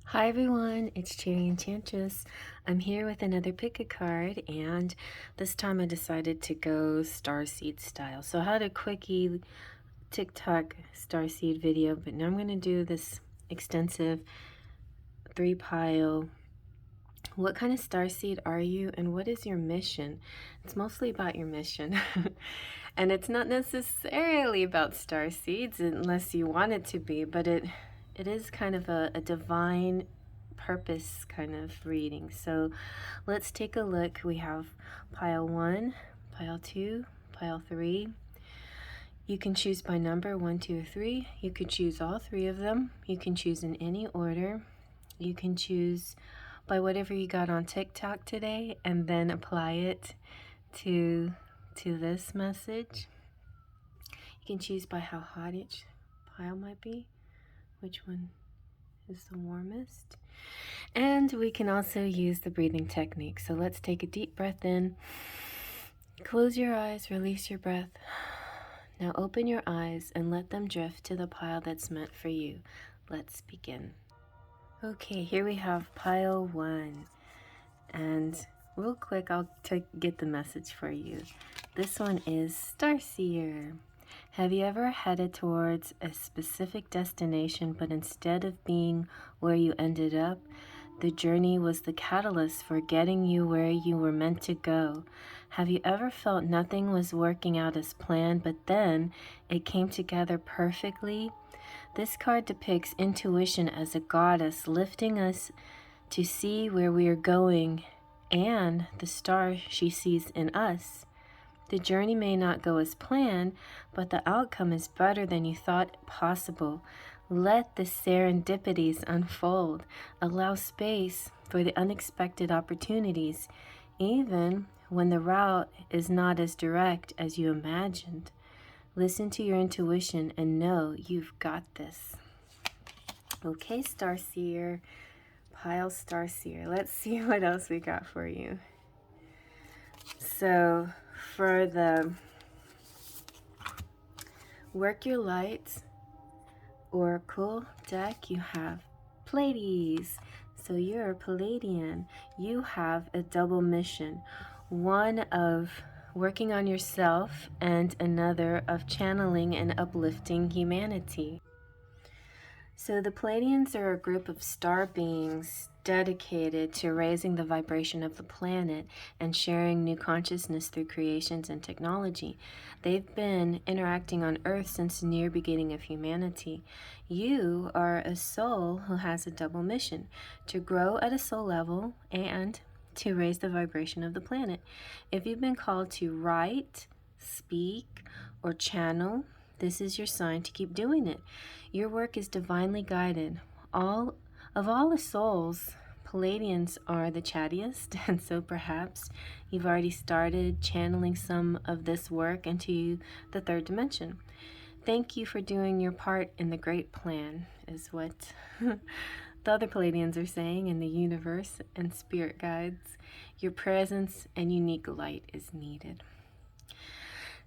Hi everyone, it's Cherry Enchantress. I'm here with another pick a card, and this time I decided to go Starseed style. So I had a quickie TikTok Starseed video, but now I'm going to do this extensive 3-pile. What kind of starseed are you, and what is your mission? It's mostly about your mission. And it's not necessarily about starseeds unless you want it to be, but it is kind of a divine purpose kind of reading. So let's take a look. We have pile 1, pile 2, pile 3. You can choose by number 1, 2, or 3. You could choose all 3 of them. You can choose in any order. You can choose by whatever you got on TikTok today and then apply it to this message. You can choose by how hot each pile might be, which one is the warmest. And we can also use the breathing technique. So let's take a deep breath in. Close your eyes, release your breath. Now open your eyes and let them drift to the pile that's meant for you. Let's begin. Okay, here we have pile 1. And real quick, I'll get the message for you. This one is Starseer. Have you ever headed towards a specific destination, but instead of being where you ended up, the journey was the catalyst for getting you where you were meant to go? Have you ever felt nothing was working out as planned, but then it came together perfectly? This card depicts intuition as a goddess lifting us to see where we are going and the star she sees in us. The journey may not go as planned, but the outcome is better than you thought possible. Let the serendipities unfold. Allow space for the unexpected opportunities, even when the route is not as direct as you imagined. Listen to your intuition and know you've got this. Okay, Starseer, pile Starseer. Let's see what else we got for you. So for the Work Your Light Oracle deck, you have Pleiades. So you're a Palladian. You have a double mission. One of working on yourself and another of channeling and uplifting humanity. So the Pleiadians are a group of star beings dedicated to raising the vibration of the planet and sharing new consciousness through creations and technology. They've been interacting on Earth since the near beginning of humanity. You are a soul who has a double mission: to grow at a soul level and to raise the vibration of the planet. If you've been called to write, speak, or channel, this is your sign to keep doing it. Your work is divinely guided. All the souls, Palladians are the chattiest, and so perhaps you've already started channeling some of this work into the third dimension. Thank you for doing your part in the great plan, is what the other Palladians are saying in the universe and spirit guides. Your presence and unique light is needed.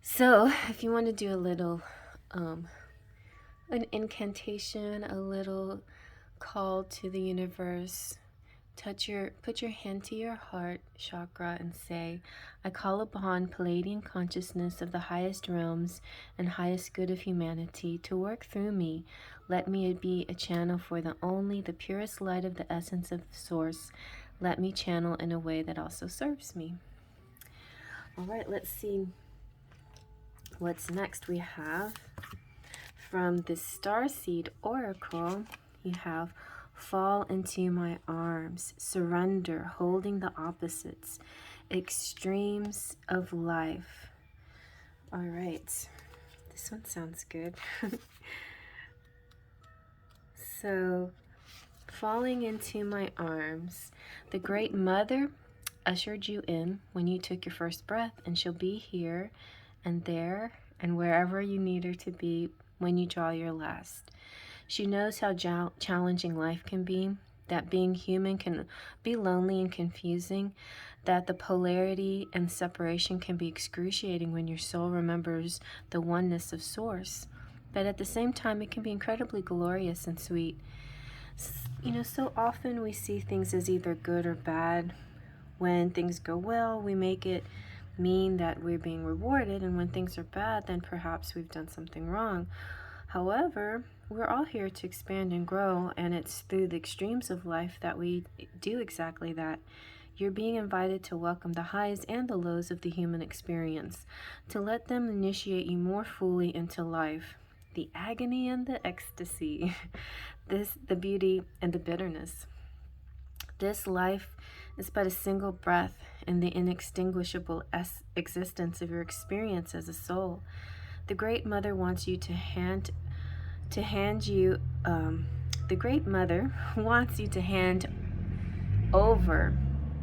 So if you want to do a little an incantation, a little call to the universe, put your hand to your heart chakra and say, I call upon Palladian consciousness of the highest realms and highest good of humanity to work through me. Let me be a channel for the purest light of the essence of the source. Let me channel in a way that also serves me. All right, let's see what's next. We have from the Starseed Oracle, you have fall into my arms, surrender, holding the opposites, extremes of life. All right, this one sounds good. So, falling into my arms, the Great Mother ushered you in when you took your first breath, and she'll be here and there and wherever you need her to be when you draw your last. She knows how challenging life can be, that being human can be lonely and confusing, that the polarity and separation can be excruciating when your soul remembers the oneness of Source. But at the same time, it can be incredibly glorious and sweet. So often we see things as either good or bad. When things go well, we make it mean that we're being rewarded, and when things are bad, then perhaps we've done something wrong. However, we're all here to expand and grow, and it's through the extremes of life that we do exactly that. You're being invited to welcome the highs and the lows of the human experience, to let them initiate you more fully into life. The agony and the ecstasy, the beauty and the bitterness. This life is but a single breath in the inextinguishable existence of your experience as a soul. The Great Mother wants you to hand you. The Great Mother wants you to hand over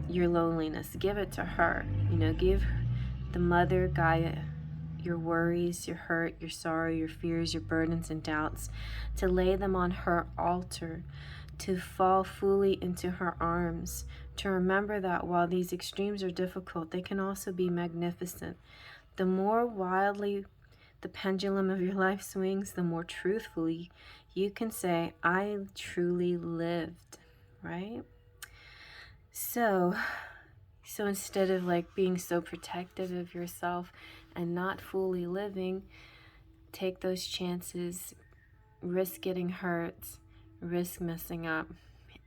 your loneliness. Give it to her. Give the Mother Gaia your worries, your hurt, your sorrow, your fears, your burdens and doubts, to lay them on her altar, to fall fully into her arms, to remember that while these extremes are difficult, they can also be magnificent. The more wildly the pendulum of your life swings, the more truthfully you can say, I truly lived, right? So instead of being so protective of yourself and not fully living, take those chances, risk getting hurt, risk messing up,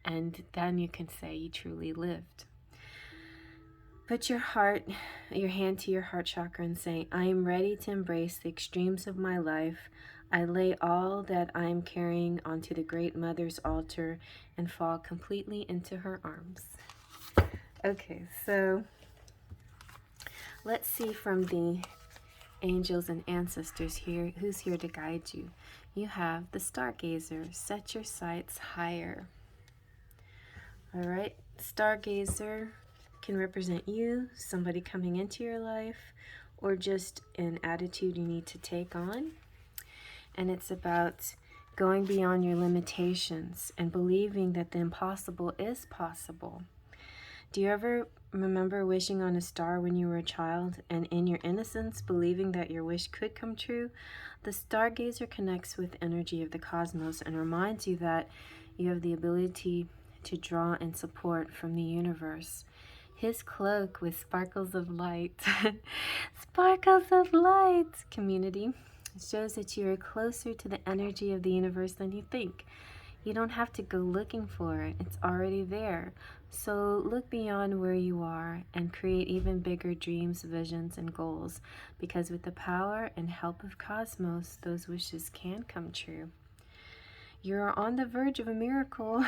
and then you can say you truly lived. Put your hand to your heart chakra and say, I am ready to embrace the extremes of my life. I lay all that I am carrying onto the Great Mother's altar and fall completely into her arms. Okay, so let's see from the angels and ancestors here, who's here to guide you. You have the Stargazer. Set your sights higher. All right, Stargazer can represent you, somebody coming into your life, or just an attitude you need to take on. And it's about going beyond your limitations and believing that the impossible is possible. Do you ever remember wishing on a star when you were a child, and in your innocence believing that your wish could come true? The Stargazer connects with the energy of the cosmos and reminds you that you have the ability to draw and support from the universe. His cloak with sparkles of light, sparkles of light, community, shows that you are closer to the energy of the universe than you think. You don't have to go looking for it. It's already there. So look beyond where you are and create even bigger dreams, visions, and goals, because with the power and help of Cosmos, those wishes can come true. You're on the verge of a miracle.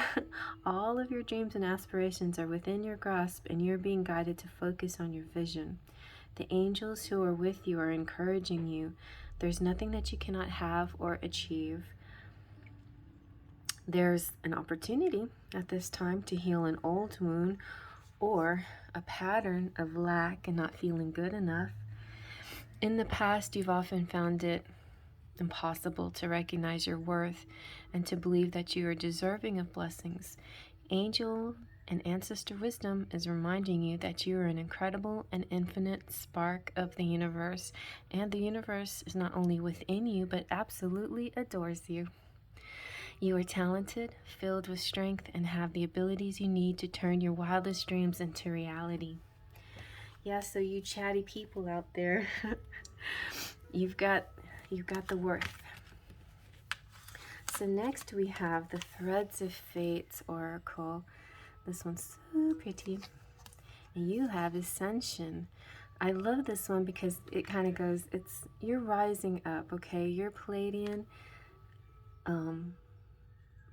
All of your dreams and aspirations are within your grasp, and you're being guided to focus on your vision. The angels who are with you are encouraging you. There's nothing that you cannot have or achieve. There's an opportunity at this time to heal an old wound or a pattern of lack and not feeling good enough. In the past, you've often found it impossible to recognize your worth and to believe that you are deserving of blessings. Angel and ancestor wisdom is reminding you that you are an incredible and infinite spark of the universe, and the universe is not only within you but absolutely adores you. You are talented, filled with strength, and have the abilities you need to turn your wildest dreams into reality. Yeah, so you chatty people out there, you've got the worth. So next we have the Threads of Fate Oracle. This one's so pretty. And you have Ascension. I love this one because it kind of goes, you're rising up, okay? You're Pleiadian,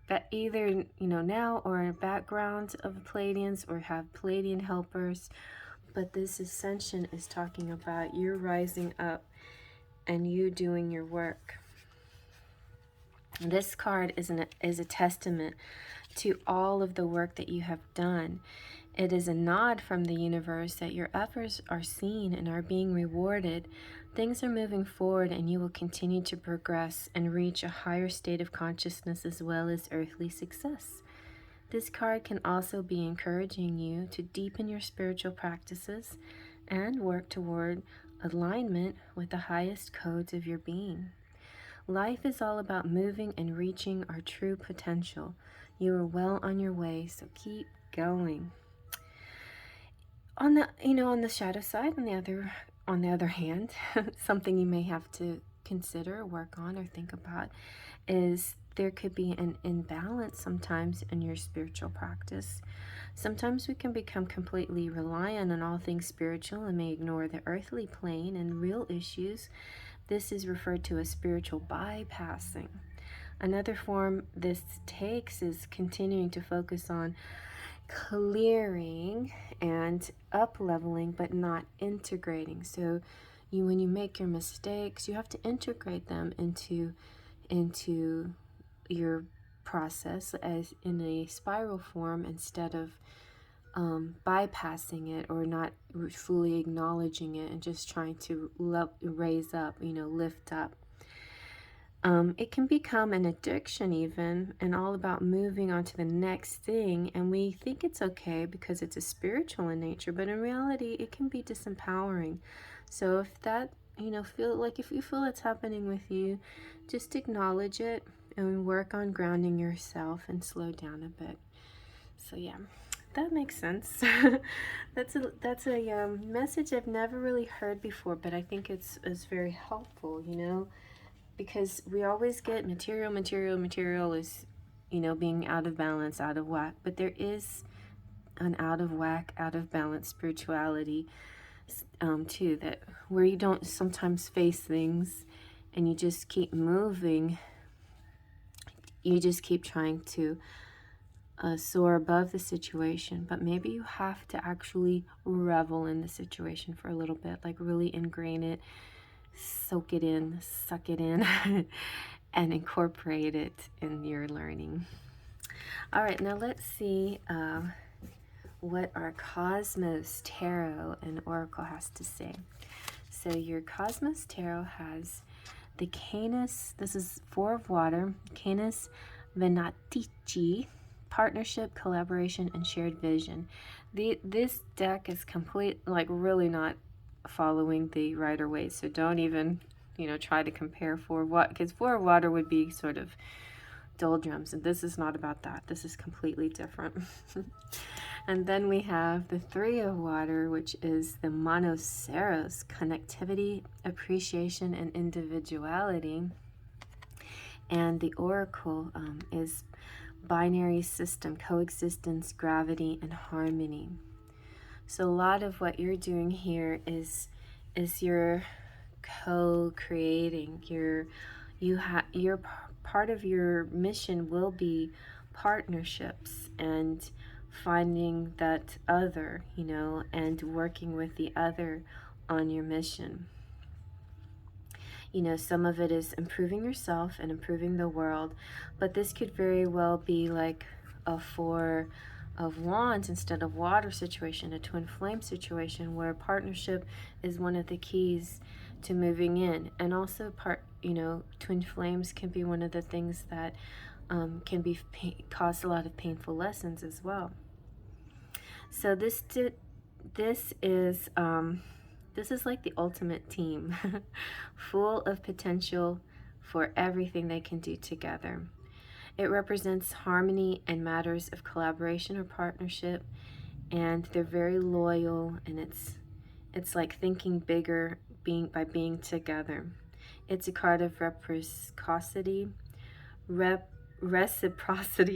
but either, now or in a background of Pleiadians or have Pleiadian helpers. But this Ascension is talking about you rising up and you doing your work. This card is a testament to all of the work that you have done. It is a nod from the universe that your efforts are seen and are being rewarded. Things are moving forward and you will continue to progress and reach a higher state of consciousness as well as earthly success. This card can also be encouraging you to deepen your spiritual practices and work toward alignment with the highest codes of your being. Life is all about moving and reaching our true potential. You are well on your way, so keep going. On the, on the shadow side, on the other hand, something you may have to consider, work on, or think about is there could be an imbalance sometimes in your spiritual practice. Sometimes we can become completely reliant on all things spiritual and may ignore the earthly plane and real issues. This is referred to as spiritual bypassing. Another form this takes is continuing to focus on clearing and up leveling, but not integrating. So when you make your mistakes, you have to integrate them into your process as in a spiral form, instead of bypassing it or not fully acknowledging it and just trying to raise up, lift up. It can become an addiction even, and all about moving on to the next thing, and we think it's okay because it's a spiritual in nature, but in reality it can be disempowering. So if that, if you feel it's happening with you, just acknowledge it and work on grounding yourself and slow down a bit. So yeah, that makes sense. That's a message I've never really heard before, but I think it's very helpful, because we always get material is, being out of balance, out of whack. But there is an out of whack, out of balance spirituality too, that where you don't sometimes face things and you just keep moving, you just keep trying to soar above the situation, but maybe you have to actually revel in the situation for a little bit, like really ingrain it, soak it in, suck it in, and incorporate it in your learning. All right, now let's see what our Cosmos Tarot and Oracle has to say. So your Cosmos Tarot has the Canis, this is 4 of water, Canis Venatici, partnership, collaboration, and shared vision. This deck is really not following the Rider Waite, so don't even, try to compare 4 of water, because 4 of water would be sort of doldrums, and this is not about that. This is completely different. And then we have the 3 of water, which is the Monoceros, connectivity, appreciation, and individuality. And the Oracle is binary system, coexistence, gravity, and harmony. So a lot of what you're doing here is you're co-creating. Your part of your mission will be partnerships and finding that other, and working with the other on your mission. Some of it is improving yourself and improving the world, but this could very well be like a 4 of wands instead of water situation, a twin flame situation, where partnership is one of the keys to moving in. And also twin flames can be one of the things that can be cause a lot of painful lessons as well. So this is like the ultimate team, full of potential for everything they can do together. It represents harmony and matters of collaboration or partnership, and they're very loyal, and it's like thinking bigger by being together. It's a card of reciprocity,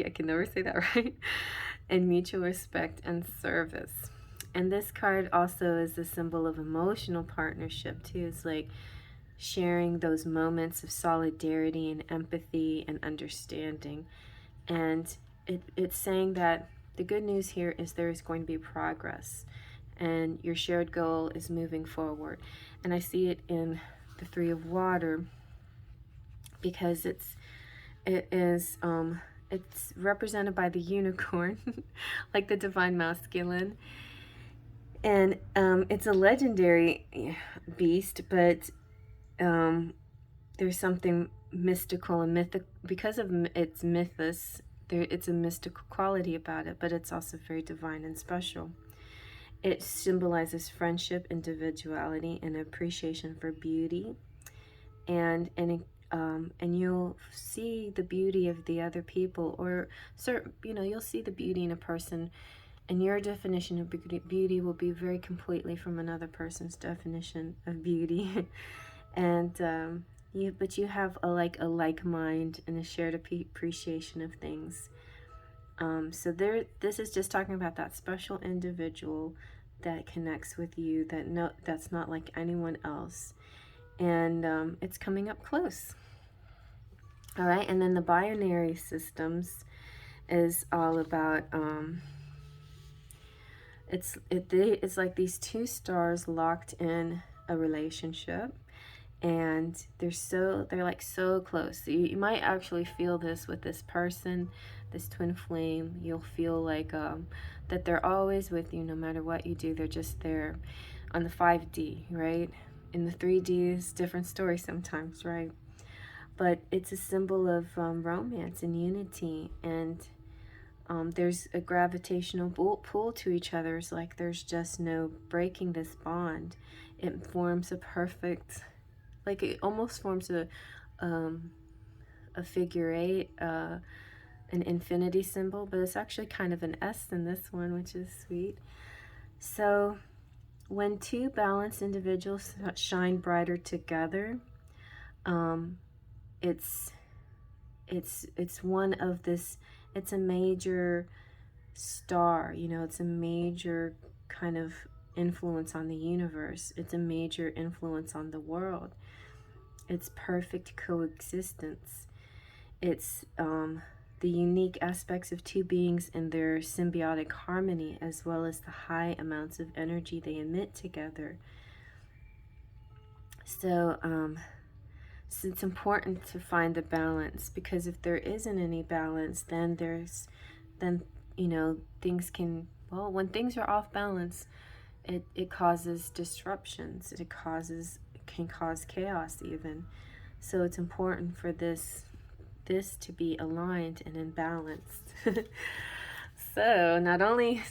I can never say that right, and mutual respect and service. And this card also is a symbol of emotional partnership too. It's like sharing those moments of solidarity and empathy and understanding. And it's saying that the good news here is there is going to be progress, and your shared goal is moving forward. And I see it in the 3 of water because it's represented by the unicorn, like the divine masculine. And it's a legendary beast, but there's something mystical and mythic because of its mythos. It's a mystical quality about it, but it's also very divine and special. It symbolizes friendship, individuality, and appreciation for beauty, and and you'll see the beauty of the other people, or certain, you'll see the beauty in a person, and your definition of beauty will be very completely from another person's definition of beauty. And but you have a like mind and a shared appreciation of things. So this is just talking about that special individual that connects with you, that's not like anyone else, and it's coming up close. All right, and then the binary systems is all about it's like these two stars locked in a relationship, and they're like so close. So you might actually feel this with this person, this twin flame. You'll feel like that they're always with you no matter what you do. They're just there. On the 5D, right? In the 3D is different story sometimes, right? But it's a symbol of romance and unity, and there's a gravitational pull to each other. It's like there's just no breaking this bond. It forms a perfect, like it almost forms a figure eight, an infinity symbol, but it's actually kind of an S in this one, which is sweet. So when two balanced individuals shine brighter together, it's one of this, it's a major star, it's a major kind of influence on the universe. It's a major influence on the world. It's perfect coexistence. It's the unique aspects of two beings and their symbiotic harmony, as well as the high amounts of energy they emit together. So it's important to find the balance, because if there isn't any balance, then things can, well, when things are off balance, it causes disruptions. It can cause chaos even. So it's important for this to be aligned and in balance. So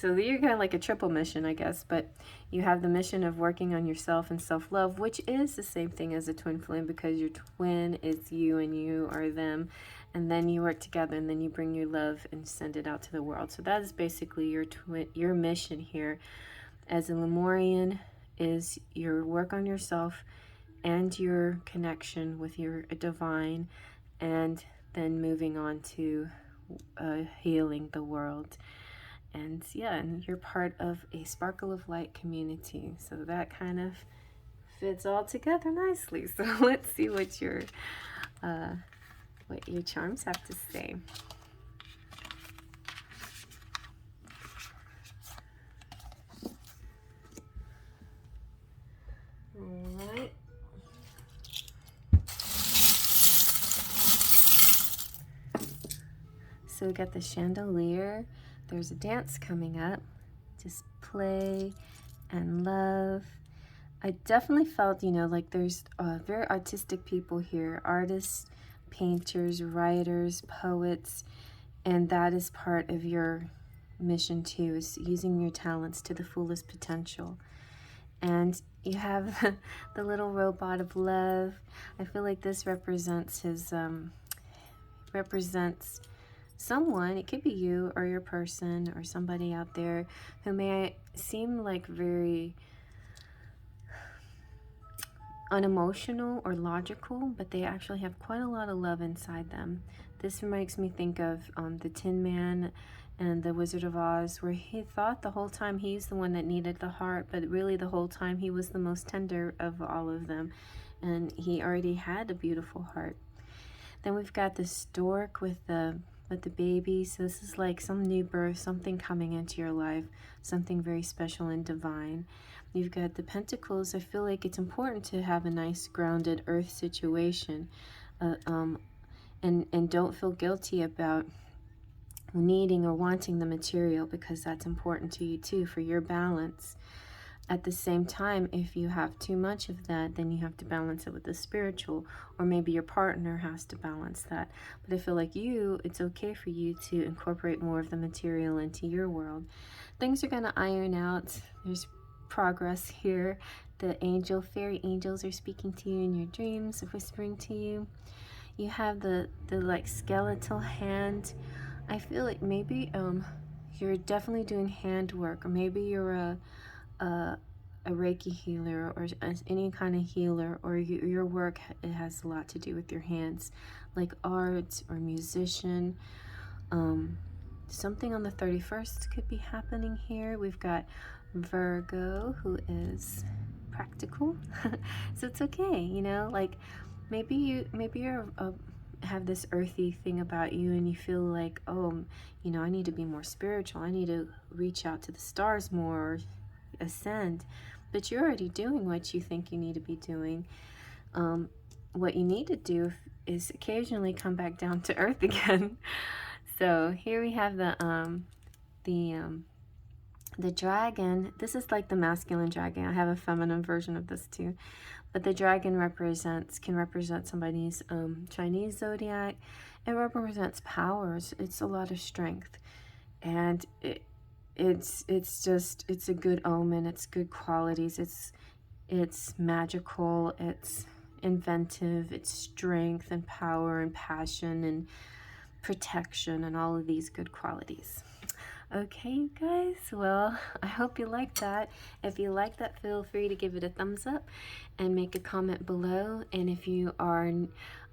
you're kind of like a triple mission, I guess, but you have the mission of working on yourself and self-love, which is the same thing as a twin flame, because your twin is you and you are them, and then you work together, and then you bring your love and send it out to the world. So that is basically your mission here as a Lemurian, is your work on yourself and your connection with your divine, and then moving on to healing the world. And and you're part of a Sparkle of Light community, so that kind of fits all together nicely. So let's see what your charms have to say. All right. So we got the chandelier. There's a dance coming up. Just play and love. I definitely felt, like there's very artistic people here. Artists, painters, writers, poets. And that is part of your mission too, is using your talents to the fullest potential. And you have the little robot of love. I feel like this represents someone. It could be you or your person or somebody out there who may seem like very unemotional or logical, but they actually have quite a lot of love inside them. This makes me think of the Tin Man and the Wizard of Oz, where he thought the whole time he's the one that needed the heart, but really the whole time he was the most tender of all of them, and he already had a beautiful heart. Then we've got the stork with the baby. So this is like some new birth, something coming into your life, something very special and divine. You've got the pentacles. I feel like it's important to have a nice grounded earth situation, and don't feel guilty about needing or wanting the material, because that's important to you too for your balance. At the same time, if you have too much of that, then you have to balance it with the spiritual, or maybe your partner has to balance that. But I feel like it's okay for you to incorporate more of the material into your world. Things are going to iron out. There's progress here. The fairy angels are speaking to you in your dreams, whispering to you. You have the like skeletal hand. I feel like maybe you're definitely doing hand work, or maybe you're a Reiki healer, or any kind of healer, or your work, it has a lot to do with your hands, like art or musician. Something on the 31st could be happening here. We've got Virgo, who is practical. So it's okay, you know, like maybe you're have this earthy thing about you, and you feel like, oh, you know, I need to be more spiritual, I need to reach out to the stars more, ascend. But you're already doing what you think you need to be doing. What you need to do is occasionally come back down to earth again. So here we have the dragon. This is like the masculine dragon. I have a feminine version of this too. But the dragon can represent somebody's Chinese zodiac. It represents powers. It's a lot of strength, and it's a good omen. It's good qualities. It's magical. It's inventive. It's strength and power and passion and protection and all of these good qualities. Okay, you guys, well, I hope you liked that. If you like that, feel free to give it a thumbs up and make a comment below. And if you are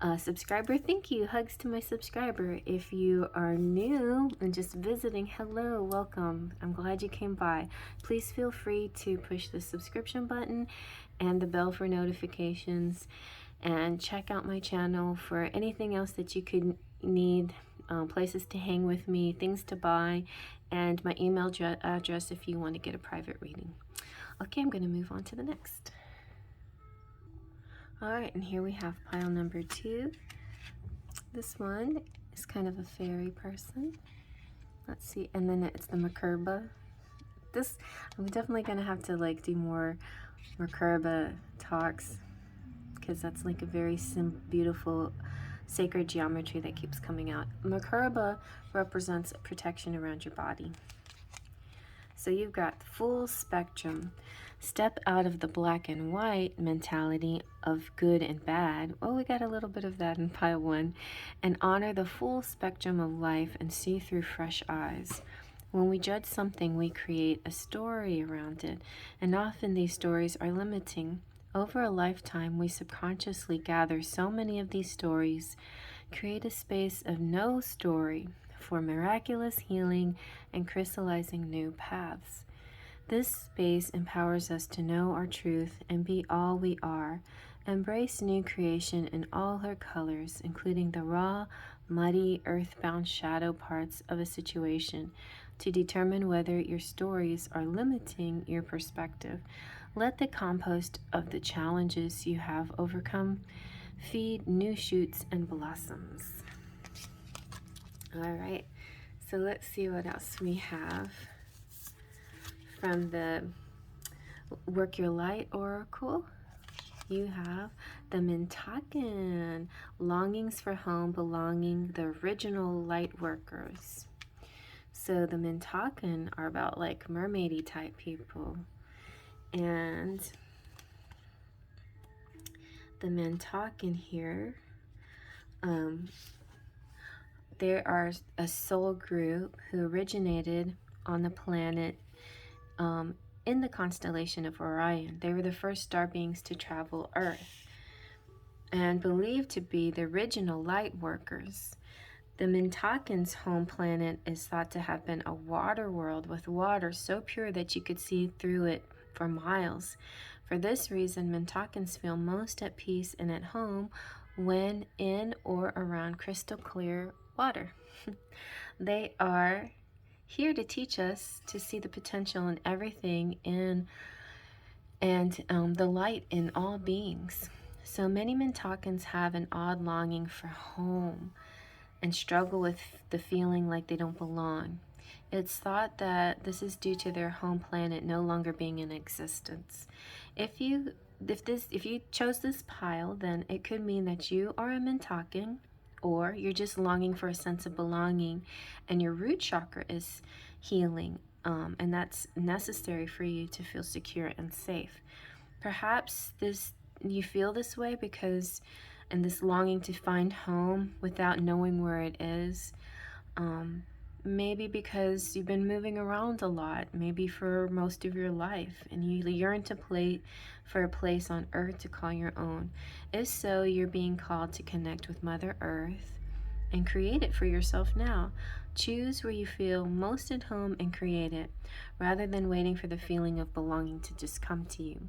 a subscriber, thank you. Hugs to my subscriber. If you are new and just visiting, hello, welcome. I'm glad you came by. Please feel free to push the subscription button and the bell for notifications, and check out my channel for anything else that you could need, places to hang with me, things to buy, and my email address if you want to get a private reading. Okay, I'm going to move on to the next. Alright, and here we have pile number 2. This one is kind of a fairy person. Let's see, and then it's the Merkaba. This, I'm definitely going to have to like do more Merkaba talks, because that's like a very beautiful sacred geometry that keeps coming out. Merkaba represents protection around your body. So you've got full spectrum. Step out of the black and white mentality of good and bad. Well, we got a little bit of that in pile 1. And honor the full spectrum of life and see through fresh eyes. When we judge something, we create a story around it, and often these stories are limiting. Over a lifetime, we subconsciously gather so many of these stories, create a space of no story for miraculous healing and crystallizing new paths. This space empowers us to know our truth and be all we are, embrace new creation in all her colors, including the raw, muddy, earthbound shadow parts of a situation, to determine whether your stories are limiting your perspective. Let the compost of the challenges you have overcome feed new shoots and blossoms. All right, so let's see what else we have from the Work Your Light Oracle. You have the Mintakan, longings for home, belonging, the original light workers. So the Mintakan are about like mermaidy type people. And the Mintakan here, there are a soul group who originated on the planet in the constellation of Orion. They were the first star beings to travel Earth and believed to be the original light workers. The Mintakan's home planet is thought to have been a water world with water so pure that you could see through it for miles. For this reason, Mintakans feel most at peace and at home when in or around crystal clear water. They are here to teach us to see the potential in everything and the light in all beings. So many Mintakans have an odd longing for home and struggle with the feeling like they don't belong. It's thought that this is due to their home planet no longer being in existence. If you chose this pile, then it could mean that you are a Mintakan, or you're just longing for a sense of belonging, and your root chakra is healing, and that's necessary for you to feel secure and safe. Perhaps you feel this way because and this longing to find home without knowing where it is. Maybe because you've been moving around a lot, maybe for most of your life, and you yearn to play for a place on Earth to call your own. If so, you're being called to connect with Mother Earth and create it for yourself now. Choose where you feel most at home and create it, rather than waiting for the feeling of belonging to just come to you.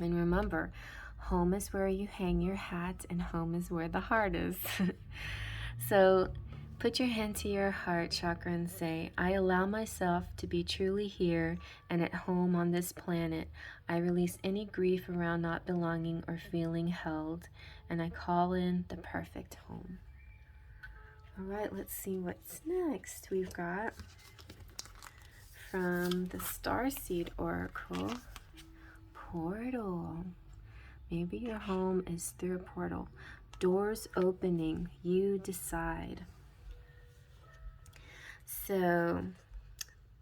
And remember, home is where you hang your hat, and home is where the heart is. So put your hand to your heart chakra and say, I allow myself to be truly here and at home on this planet. I release any grief around not belonging or feeling held, and I call in the perfect home. All right, let's see what's next. We've got from the Starseed Oracle, Portal. Maybe your home is through a portal. Doors opening, you decide. So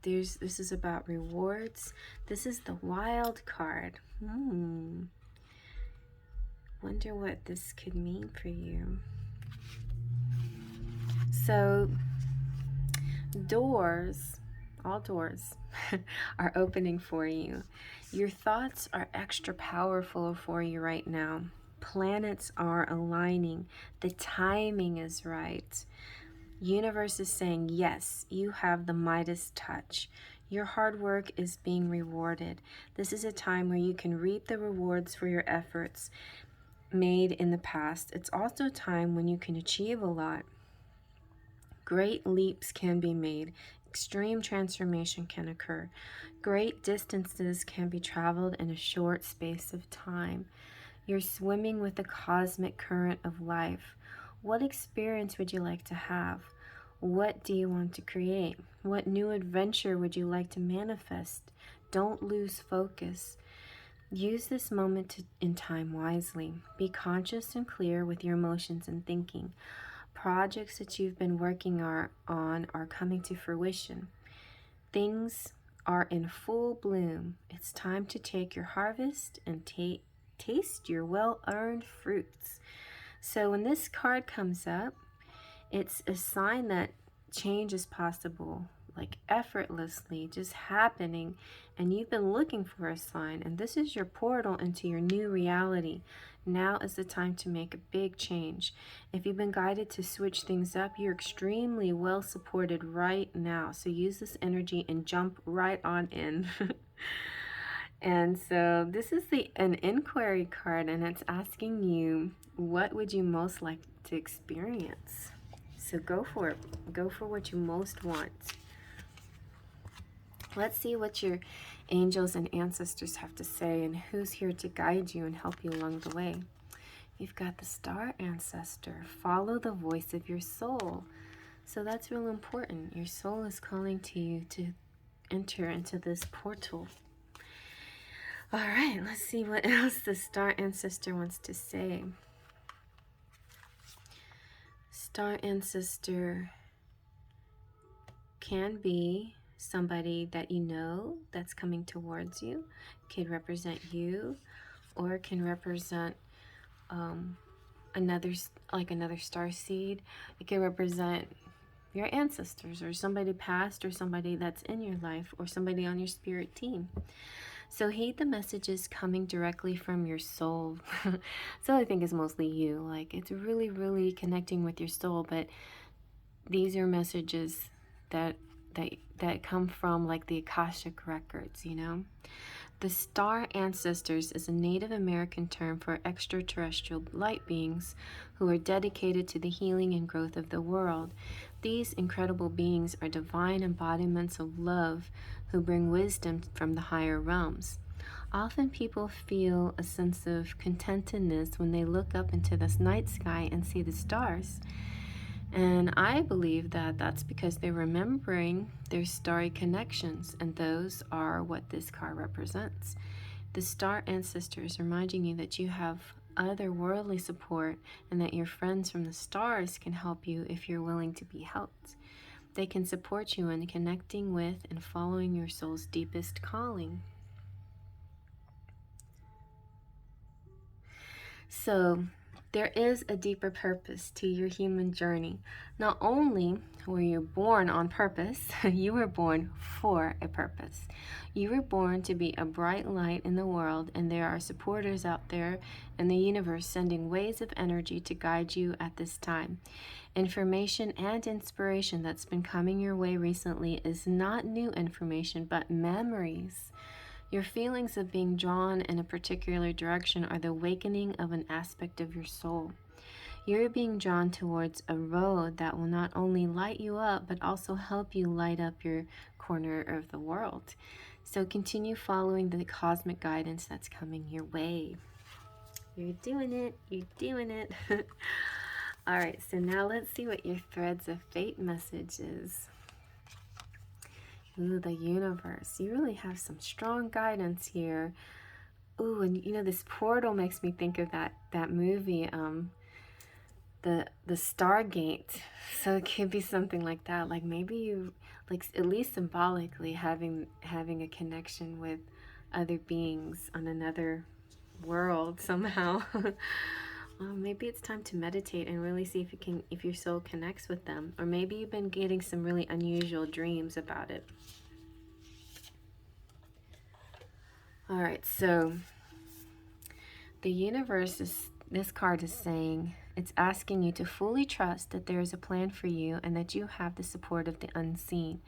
this is about rewards. This is the wild card. Wonder what this could mean for you. So doors, all doors are opening for you. Your thoughts are extra powerful for you right now. Planets are aligning. The timing is right. Universe is saying, yes, you have the Midas touch. Your hard work is being rewarded. This is a time where you can reap the rewards for your efforts made in the past. It's also a time when you can achieve a lot. Great leaps can be made. Extreme transformation can occur. Great distances can be traveled in a short space of time. You're swimming with the cosmic current of life. What experience would you like to have? What do you want to create? What new adventure would you like to manifest? Don't lose focus. Use this moment in time wisely. Be conscious and clear with your emotions and thinking. Projects that you've been working on are coming to fruition. Things are in full bloom. It's time to take your harvest and taste your well-earned fruits. So when this card comes up, it's a sign that change is possible, like effortlessly, just happening, and you've been looking for a sign, and this is your portal into your new reality. Now is the time to make a big change. If you've been guided to switch things up, you're extremely well supported right now. So use this energy and jump right on in. And so this is an inquiry card, and it's asking you, what would you most like to experience? So go for it. Go for what you most want. Let's see what your angels and ancestors have to say and who's here to guide you and help you along the way. You've got the star ancestor. Follow the voice of your soul. So that's real important. Your soul is calling to you to enter into this portal. All right, let's see what else the star ancestor wants to say. Star ancestor can be somebody that you know that's coming towards you. Could represent you, or can represent another star seed. It can represent your ancestors, or somebody past, or somebody that's in your life, or somebody on your spirit team. So heed the messages coming directly from your soul. So I think it's mostly you. Like, it's really, really connecting with your soul. But these are messages that come from, like, the Akashic records, you know. The star ancestors is a Native American term for extraterrestrial light beings who are dedicated to the healing and growth of the world. These incredible beings are divine embodiments of love who bring wisdom from the higher realms. Often people feel a sense of contentedness when they look up into the night sky and see the stars. And I believe that that's because they're remembering their starry connections, and those are what this card represents. The star ancestors reminding you that you have otherworldly support, and that your friends from the stars can help you if you're willing to be helped. They can support you in connecting with and following your soul's deepest calling. So There is a deeper purpose to your human journey. Not only were you born on purpose, you were born for a purpose. You were born to be a bright light in the world, and there are supporters out there in the universe sending waves of energy to guide you at this time. Information and inspiration that's been coming your way recently is not new information, but memories. Your feelings of being drawn in a particular direction are the awakening of an aspect of your soul. You're being drawn towards a road that will not only light you up, but also help you light up your corner of the world. So continue following the cosmic guidance that's coming your way. You're doing it. You're doing it. All right, so now let's see what your threads of fate message is. Ooh, the universe. You really have some strong guidance here. Ooh, and you know, this portal makes me think of that movie, the Stargate. So it could be something like that. Like maybe you, like at least symbolically, having a connection with other beings on another world somehow. Maybe it's time to meditate and really see if your soul connects with them. Or maybe you've been getting some really unusual dreams about it. All right, so the universe this card is saying, it's asking you to fully trust that there is a plan for you and that you have the support of the unseen.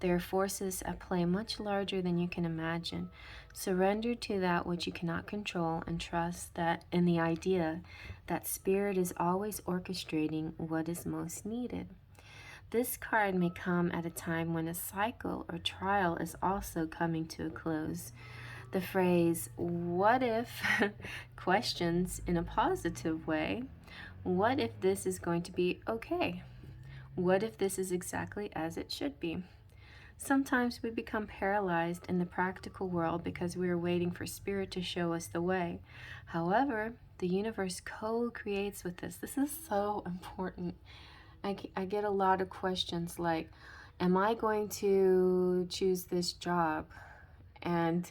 There are forces at play much larger than you can imagine. Surrender to that which you cannot control and trust that in the idea that spirit is always orchestrating what is most needed. This card may come at a time when a cycle or trial is also coming to a close. The phrase, what if, questions in a positive way. What if this is going to be okay? What if this is exactly as it should be? Sometimes we become paralyzed in the practical world because we are waiting for spirit to show us the way. However, the universe co-creates with us. This is so important. I get a lot of questions like, am I going to choose this job? And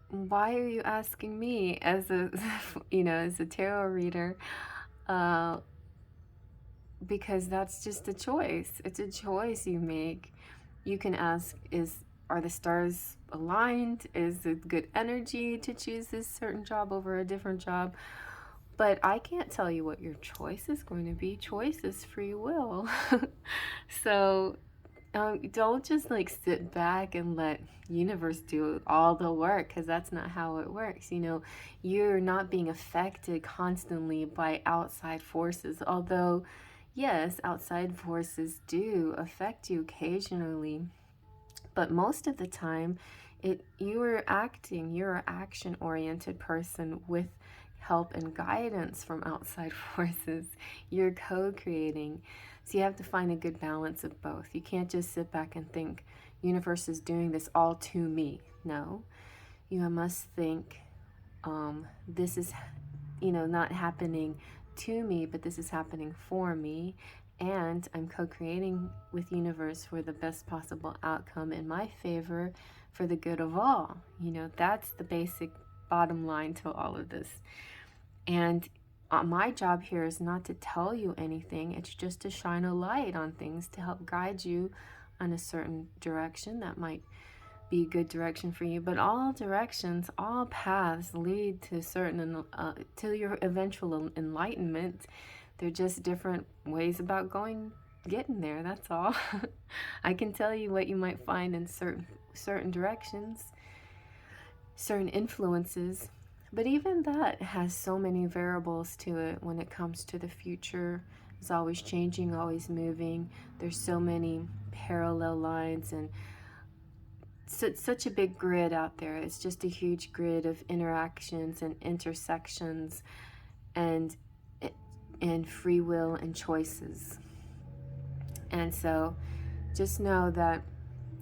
why are you asking me as a as a tarot reader? Because that's just a choice. It's a choice you make. You can ask, are the stars aligned? Is it good energy to choose this certain job over a different job? But I can't tell you what your choice is going to be. Choice is free will. So don't just like sit back and let universe do all the work, because that's not how it works. You're not being affected constantly by outside forces, although yes, outside forces do affect you occasionally, but most of the time you're an action oriented person with help and guidance from outside forces. You're co-creating. So you have to find a good balance of both. You can't just sit back and think, universe is doing this all to me. No, you must think, this is, not happening to me, but this is happening for me. And I'm co-creating with universe for the best possible outcome in my favor for the good of all. That's the basic bottom line to all of this. And my job here is not to tell you anything. It's just to shine a light on things to help guide you on a certain direction that might be a good direction for you. But all directions, all paths lead to to your eventual enlightenment. They're just different ways about getting there. That's all. I can tell you what you might find in certain directions, certain influences. But even that has so many variables to it when it comes to the future. It's always changing, always moving. There's so many parallel lines and such a big grid out there. It's just a huge grid of interactions and intersections and free will and choices. And so just know that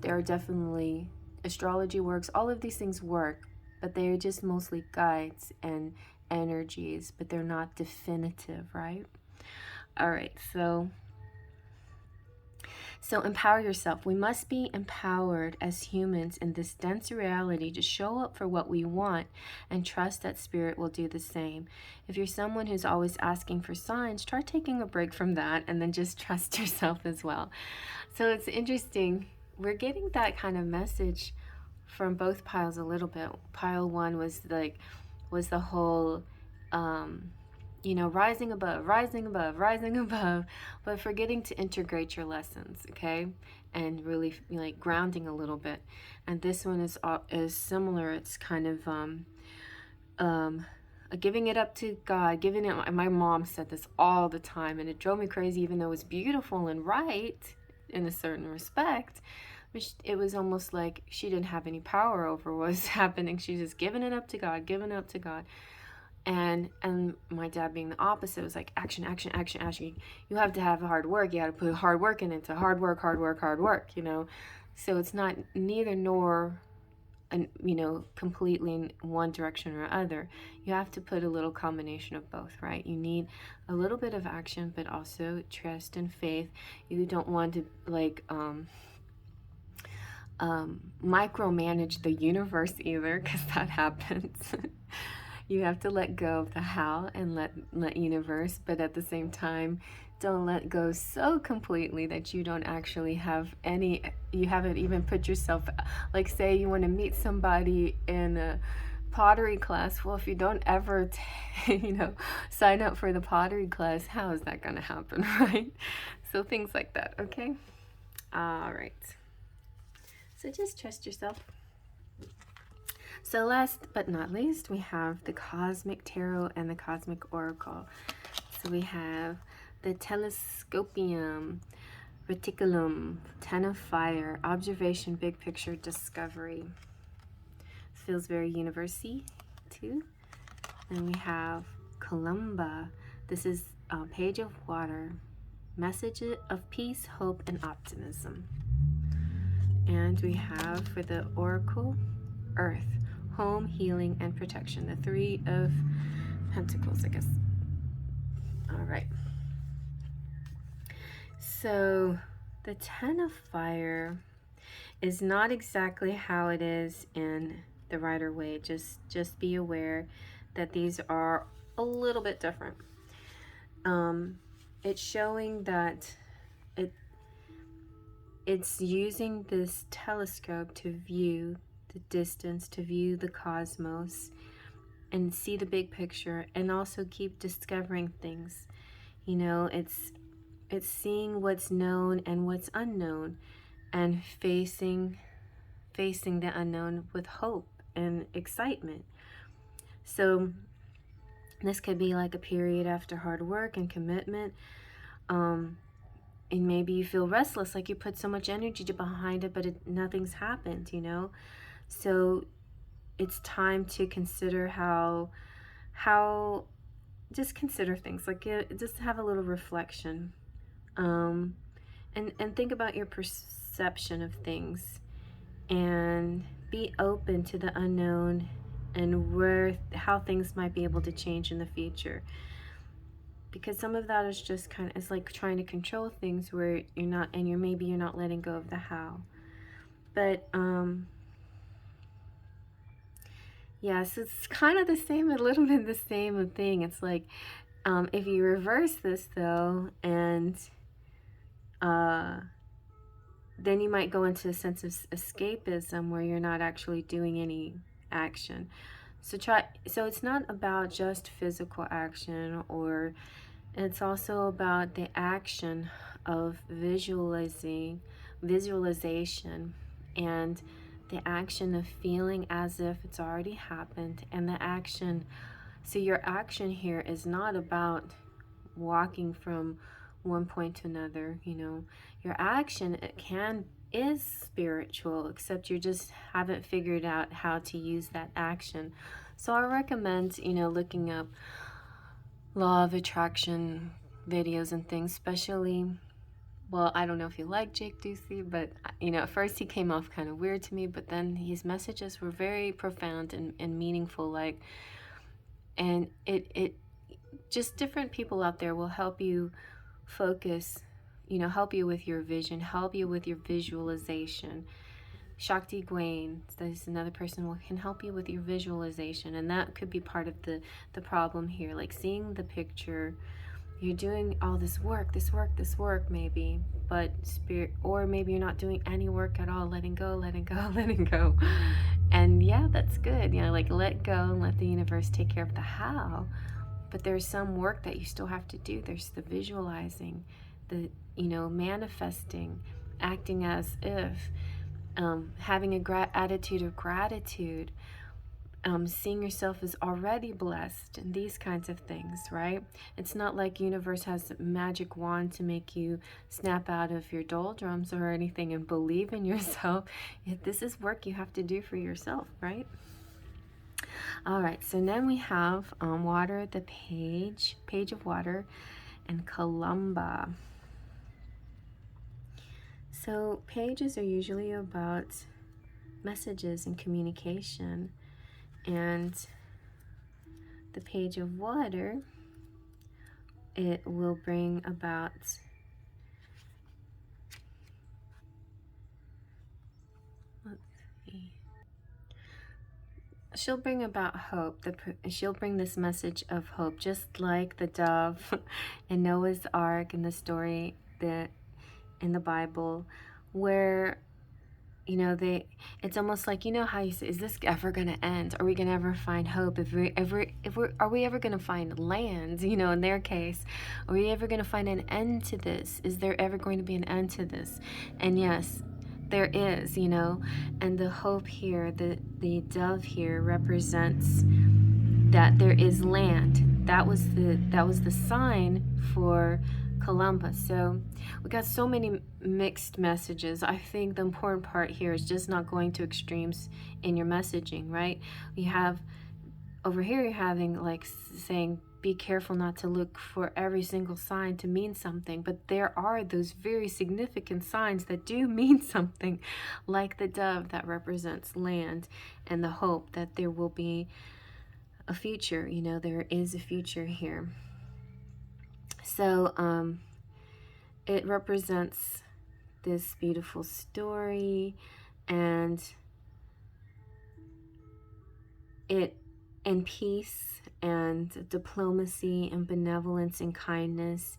there are definitely, astrology works, all of these things work, but they're just mostly guides and energies, but they're not definitive, right? All right, so So empower yourself. We must be empowered as humans in this dense reality to show up for what we want and trust that spirit will do the same. If you're someone who's always asking for signs, try taking a break from that and then just trust yourself as well. So it's interesting. We're getting that kind of message from both piles a little bit. Pile one was the whole rising above, rising above, rising above, but forgetting to integrate your lessons, okay? And really like grounding a little bit. And this one is similar. It's kind of giving it up to God, giving it. My mom said this all the time, and it drove me crazy, even though it was beautiful and right in a certain respect. Which it was almost like she didn't have any power over what was happening. She's just giving it up to God, giving it up to God. And my dad being the opposite was like action, action, action, action. You have to have hard work. You got to put hard work into hard work, hard work, hard work. So it's not neither nor, completely in one direction or other. You have to put a little combination of both, right? You need a little bit of action, but also trust and faith. You don't want to micromanage the universe either, because that happens. You have to let go of the how and let universe, but at the same time, don't let go so completely that you don't actually have you haven't even put yourself, like say you want to meet somebody in a pottery class. Well, if you don't ever, sign up for the pottery class, how is that going to happen, right? So things like that, okay? All right. So just trust yourself. So last but not least, we have the Cosmic Tarot and the Cosmic Oracle. So we have the Telescopium, Reticulum, Ten of Fire, Observation, Big Picture, Discovery. Feels very university too. And we have Columba. This is a Page of Water, Message of Peace, Hope, and Optimism. And we have for the Oracle, Earth, Home, Healing, and Protection. The Three of Pentacles, I guess. All right. So the Ten of Fire is not exactly how it is in the Rider-Waite. Just be aware that these are a little bit different. It's showing that it's using this telescope to view the distance, to view the cosmos and see the big picture, and also keep discovering things. It's seeing what's known and what's unknown, and facing the unknown with hope and excitement. So this could be like a period after hard work and commitment. And maybe you feel restless, like you put so much energy behind it, but nothing's happened, So it's time to consider how just consider things, like just have a little reflection, and think about your perception of things, and be open to the unknown and how things might be able to change in the future. Because some of that is just it's like trying to control things where you're not, and maybe you're not letting go of the how. But yeah, so it's kind of the same, a little bit the same thing. It's like if you reverse this though, and then you might go into a sense of escapism where you're not actually doing any action. So it's not about just physical action, or it's also about the action of visualization, and the action of feeling as if it's already happened, and the action. So your action here is not about walking from one point to another. Your action is spiritual, except you just haven't figured out how to use that action. So I recommend looking up law of attraction videos and things, especially, well, I don't know if you like Jake Ducey, but at first he came off kind of weird to me, but then his messages were very profound and meaningful, and it just different people out there will help you focus you know, help you with your vision, help you with your visualization. Shakti Gwain, there's another person who can help you with your visualization, and that could be part of the problem here. Like seeing the picture, you're doing all this work, maybe, but spirit, or maybe you're not doing any work at all, letting go, letting go, letting go. And yeah, that's good. You know, like let go and let the universe take care of the how. But there's some work that you still have to do. There's the visualizing, the, you know, manifesting, acting as if, having a attitude of gratitude, seeing yourself as already blessed, and these kinds of things, right? It's not like universe has a magic wand to make you snap out of your doldrums or anything and believe in yourself. This is work you have to do for yourself, right? All right, so then we have water, the page of water, and Columba. So pages are usually about messages and communication, and the page of water, it will bring about, let's see, she'll bring about hope. She'll bring this message of hope, just like the dove in Noah's Ark, in the story that in the Bible, where, you know, it's almost like, you know how you say, is this ever going to end? Are we going to ever find hope? Are we ever going to find land? You know, in their case, are we ever going to find an end to this? Is there ever going to be an end to this? And yes, there is, you know, and the hope here, the dove here represents that there is land. That was the sign for Columbus. So we got so many mixed messages. I think the important part here is just not going to extremes in your messaging, right? We have over here, you're having like saying, be careful not to look for every single sign to mean something, but there are those very significant signs that do mean something, like the dove that represents land, and the hope that there will be a future. You know, there is a future here. So it represents this beautiful story, and it, and peace and diplomacy and benevolence and kindness,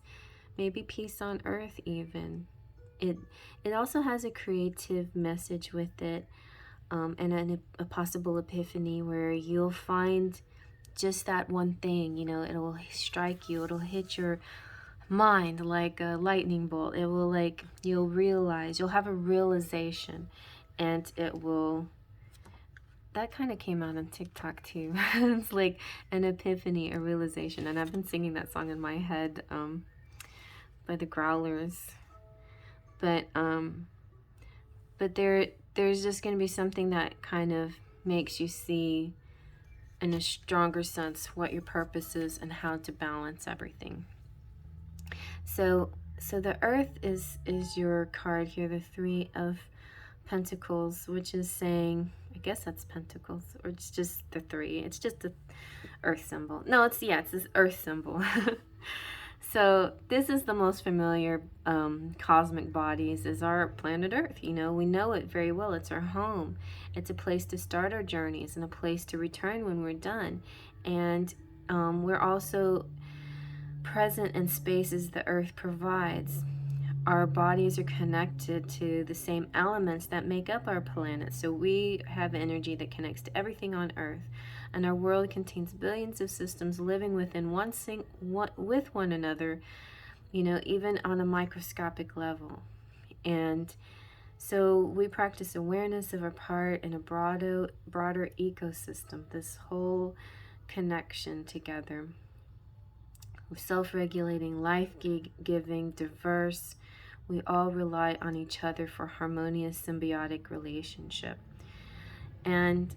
maybe peace on earth even. It also has a creative message with it, and a possible epiphany where you'll find just that one thing, you know, it'll strike you, it'll hit your mind like a lightning bolt. It will, like, you'll realize, you'll have a realization, and it will, that kind of came out on TikTok too. It's like an epiphany, a realization, and I've been singing that song in my head by the Growlers. But there's just going to be something that kind of makes you see in a stronger sense what your purpose is and how to balance everything. So the Earth is your card here, the Three of Pentacles, which is saying, I guess that's Pentacles, or it's just the three. It's just the Earth symbol. No, it's this Earth symbol. So this is the most familiar cosmic bodies, is our planet Earth. You know, we know it very well. It's our home. It's a place to start our journeys and a place to return when we're done. And we're also present in spaces the Earth provides. Our bodies are connected to the same elements that make up our planet. So we have energy that connects to everything on Earth. And our world contains billions of systems living within with one another, you know, even on a microscopic level. And so we practice awareness of our part in a broader ecosystem, this whole connection together. Self-regulating, life-giving, diverse. We all rely on each other for harmonious, symbiotic relationship. And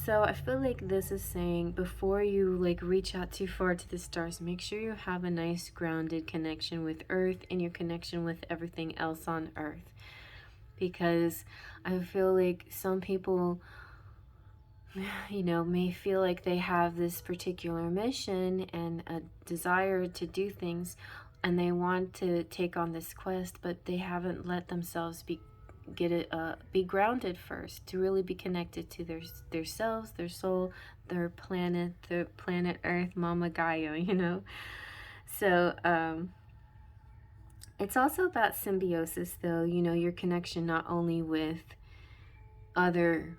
so I feel like this is saying, before you like reach out too far to the stars, make sure you have a nice grounded connection with Earth and your connection with everything else on Earth. Because I feel like some people, you know, may feel like they have this particular mission and a desire to do things, and they want to take on this quest, but they haven't let themselves be grounded first, to really be connected to their selves, their soul, their planet, the planet Earth, Mama Gaia, you know. So it's also about symbiosis, though, you know, your connection not only with other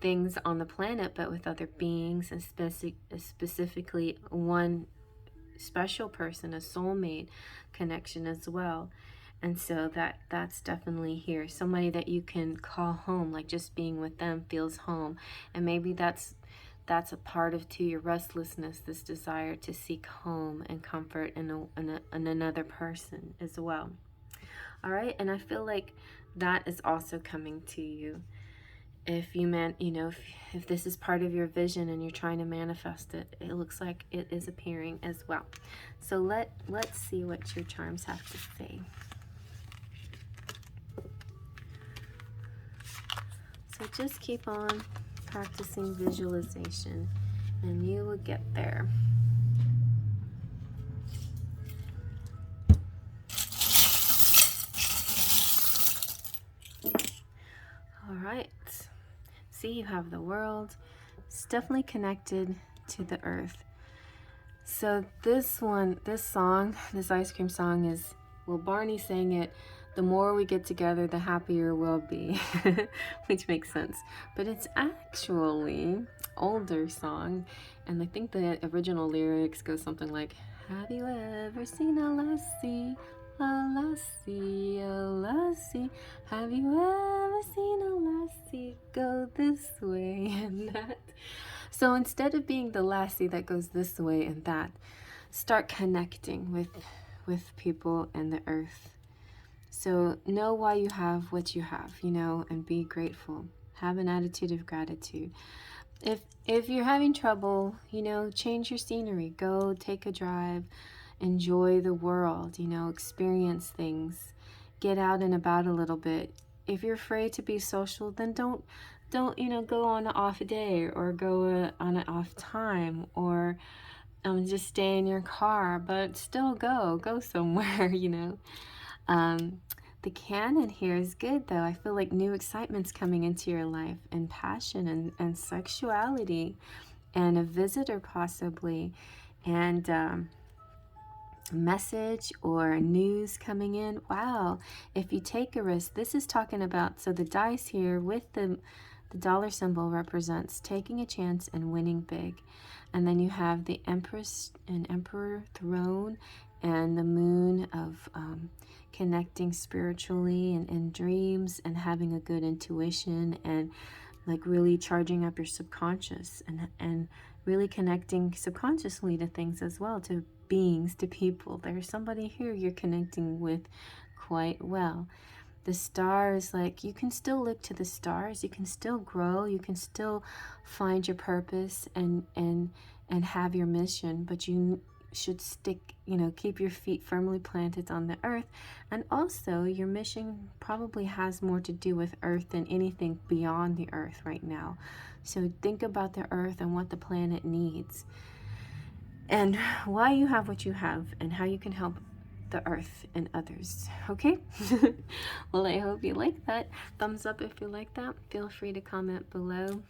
things on the planet, but with other beings, and specifically one special person, a soulmate connection as well. And so that's definitely here, somebody that you can call home, like just being with them feels home. And maybe that's a part of to your restlessness, this desire to seek home and comfort in another person as well. All right, and I feel like that is also coming to you. If you if this is part of your vision and you're trying to manifest it, it looks like it is appearing as well. So let's see what your charms have to say. So just keep on practicing visualization and you will get there. All right. See, you have the world. It's definitely connected to the earth. So this song, this ice cream song is, well, Barney sang it, the more we get together, the happier we'll be, which makes sense. But it's actually older song, and I think the original lyrics go something like, have you ever seen a lassie, a lassie, a lassie? Have you ever seen a lassie go this way and that? So instead of being the lassie that goes this way and that, start connecting with people and the earth. So know why you have what you have, you know, and be grateful. Have an attitude of gratitude. If you're having trouble, you know, change your scenery. Go take a drive. Enjoy the world, you know, experience things. Get out and about a little bit. If you're afraid to be social, then don't you know, go on an off day, or go on an off time, or just stay in your car, but still go somewhere, you know. The canon here is good, though. I feel like new excitement's coming into your life, and passion and sexuality, and a visitor possibly, and message or news coming in. Wow, if you take a risk, this is talking about, so the dice here with the dollar symbol represents taking a chance and winning big. And then you have the Empress and Emperor throne, and the moon of connecting spiritually and in dreams, and having a good intuition, and like really charging up your subconscious, and really connecting subconsciously to things as well, to beings, to people. There's somebody here you're connecting with quite well. The stars, like, you can still look to the stars, you can still grow, you can still find your purpose and have your mission, but you should stick, you know, keep your feet firmly planted on the earth. And also your mission probably has more to do with earth than anything beyond the earth right now. So think about the earth and what the planet needs, and why you have what you have, and how you can help the earth and others. Okay? Well, I hope you like that. Thumbs up if you like that. Feel free to comment below.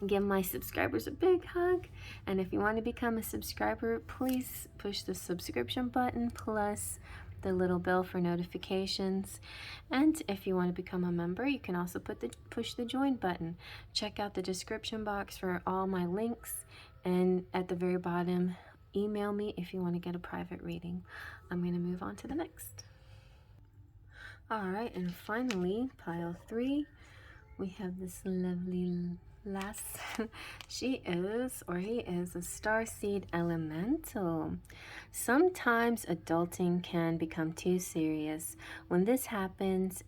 Give my subscribers a big hug, and if you want to become a subscriber, please push the subscription button plus the little bell for notifications. And if you want to become a member, you can also push the join button. Check out the description box for all my links, and at the very bottom, email me if you want to get a private reading. I'm going to move on to the next. All right, and finally, pile 3, we have this lovely lass. She is, or he is, a starseed elemental. Sometimes adulting can become too serious. When this happens,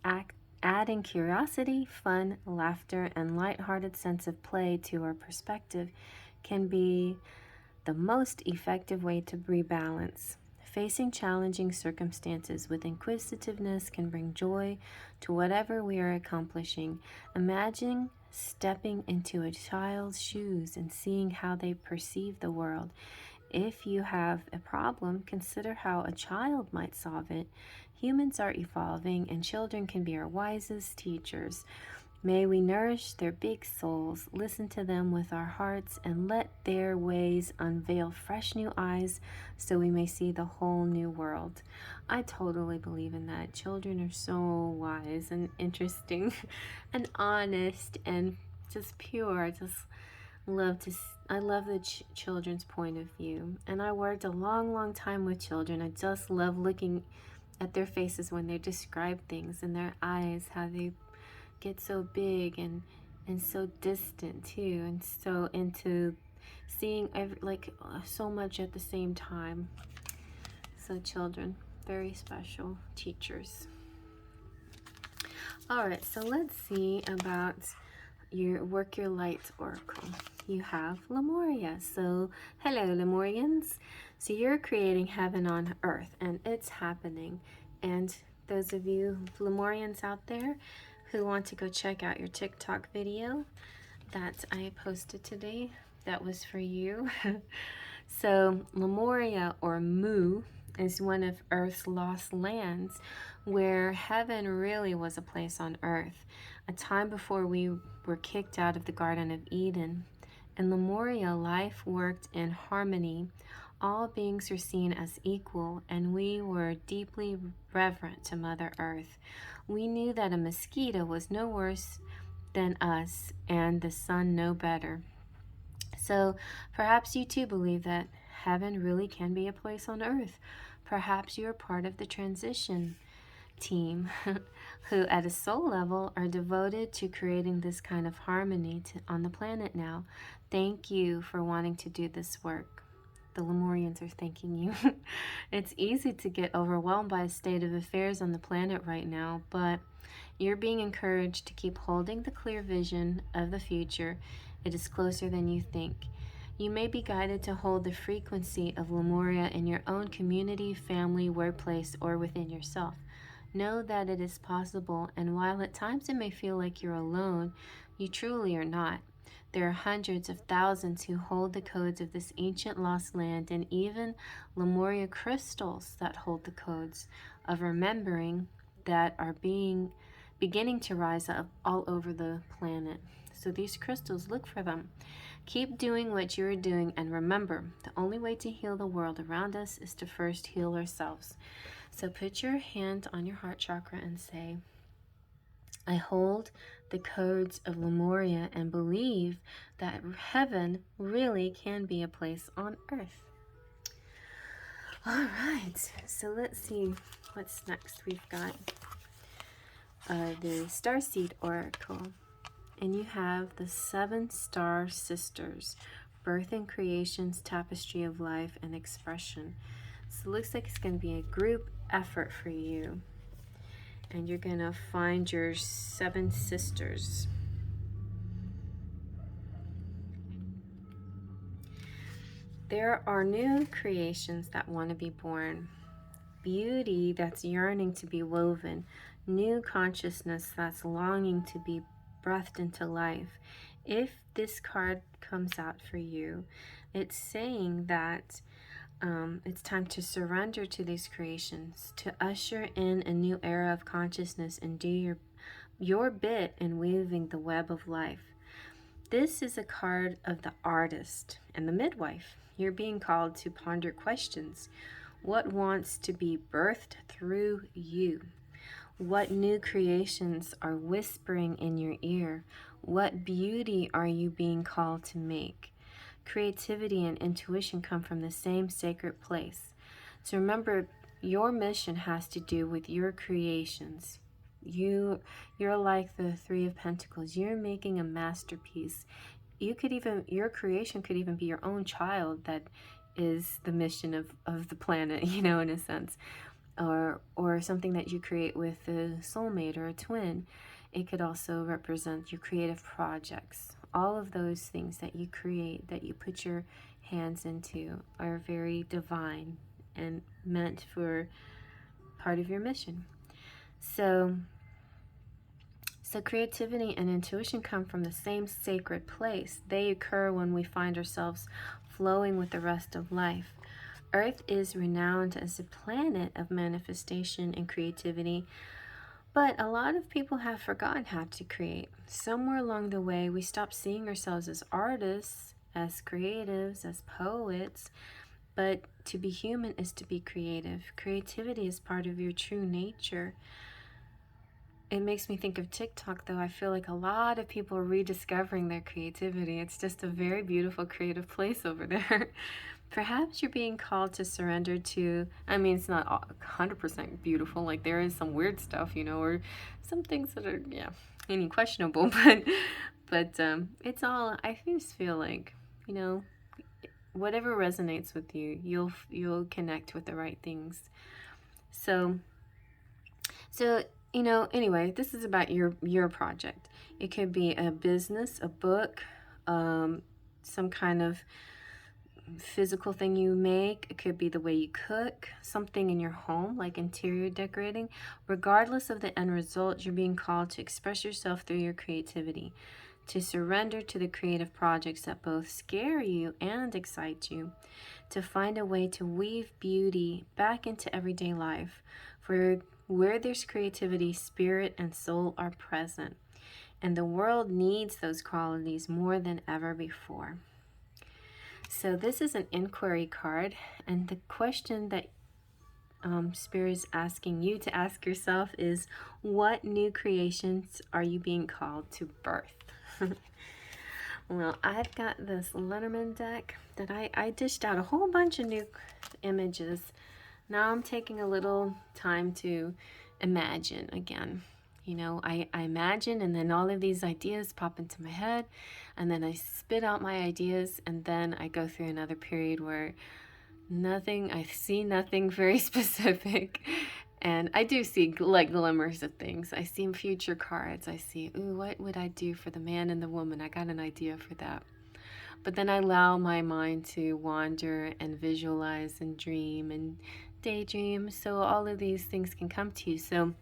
adding curiosity, fun, laughter, and lighthearted sense of play to our perspective can be the most effective way to rebalance. Facing challenging circumstances with inquisitiveness can bring joy to whatever we are accomplishing. Imagine stepping into a child's shoes and seeing how they perceive the world. If you have a problem, consider how a child might solve it. Humans are evolving, and children can be our wisest teachers. May we nourish their big souls, listen to them with our hearts, and let their ways unveil fresh new eyes so we may see the whole new world. I totally believe in that. Children are so wise and interesting and honest and just pure. I love the children's point of view. And I worked a long time with children. I just love looking at their faces when they describe things, and their eyes, how they get so big and so distant too, and so into seeing so much at the same time. So children, very special teachers. All right, so let's see about your Light Oracle. You have Lemuria. So hello, Lemurians. So you're creating heaven on earth, and it's happening. And those of you Lemurians out there who want to go check out your TikTok video that I posted today, that was for you. So Lemuria, or Mu, is one of Earth's lost lands, where heaven really was a place on earth, a time before we were kicked out of the Garden of Eden. In Lemuria, life worked in harmony. All beings were seen as equal, and we were deeply reverent to Mother Earth. We knew that a mosquito was no worse than us, and the sun no better. So perhaps you too believe that heaven really can be a place on earth. Perhaps you are part of the transition team who at a soul level are devoted to creating this kind of harmony on the planet now. Thank you for wanting to do this work. The Lemurians are thanking you. It's easy to get overwhelmed by the state of affairs on the planet right now, but you're being encouraged to keep holding the clear vision of the future. It is closer than you think. You may be guided to hold the frequency of Lemuria in your own community, family, workplace, or within yourself. Know that it is possible, and while at times it may feel like you're alone, you truly are not. There are hundreds of thousands who hold the codes of this ancient lost land, and even Lemuria crystals that hold the codes of remembering that are beginning to rise up all over the planet. So these crystals, look for them. Keep doing what you're doing, and remember, the only way to heal the world around us is to first heal ourselves. So put your hand on your heart chakra and say, I hold the codes of Lemuria and believe that heaven really can be a place on earth. All right, so let's see what's next. We've got the Starseed Oracle, and you have the 7 star sisters, birth and creations, tapestry of life and expression. So it looks like it's going to be a group effort for you, and you're going to find your 7 sisters. There are new creations that want to be born, beauty that's yearning to be woven, new consciousness that's longing to be breathed into life. If this card comes out for you, it's saying that it's time to surrender to these creations, to usher in a new era of consciousness and do your bit in weaving the web of life. This is a card of the artist and the midwife. You're being called to ponder questions. What wants to be birthed through you? What new creations are whispering in your ear? What beauty are you being called to make? Creativity and intuition come from the same sacred place. So remember, your mission has to do with your creations. You're like the 3 of Pentacles. You're making a masterpiece. Your creation could even be your own child that is the mission of the planet, in a sense. Or something that you create with a soulmate or a twin. It could also represent your creative projects. All of those things that you create, that you put your hands into, are very divine and meant for part of your mission. So creativity and intuition come from the same sacred place. They occur when we find ourselves flowing with the rest of life. Earth is renowned as a planet of manifestation and creativity, but a lot of people have forgotten how to create. Somewhere along the way, we stopped seeing ourselves as artists, as creatives, as poets. But to be human is to be creative. Creativity is part of your true nature. It makes me think of TikTok, though. I feel like a lot of people are rediscovering their creativity. It's just a very beautiful, creative place over there. Perhaps you're being called to surrender to, I mean, it's not 100% beautiful. Like, there is some weird stuff, you know, or some things that are, yeah, any questionable. But it's all, I just feel like, you know, whatever resonates with you, you'll connect with the right things. So you know, anyway, this is about your project. It could be a business, a book, some kind of physical thing you make. It could be the way you cook, something in your home like interior decorating. Regardless of the end result, you're being called to express yourself through your creativity, to surrender to the creative projects that both scare you and excite you, to find a way to weave beauty back into everyday life. For where there's creativity, spirit and soul are present, and the world needs those qualities more than ever before. So this is an inquiry card, and the question that Spirit is asking you to ask yourself is, what new creations are you being called to birth? Well, I've got this Lenormand deck that I dished out a whole bunch of new images. Now I'm taking a little time to imagine again. You know, I imagine, and then all of these ideas pop into my head, and then I spit out my ideas, and then I go through another period where I see nothing very specific. And I do see like glimmers of things. I see future cards. I see, ooh, what would I do for the man and the woman? I got an idea for that. But then I allow my mind to wander and visualize and dream and daydream. So all of these things can come to you. So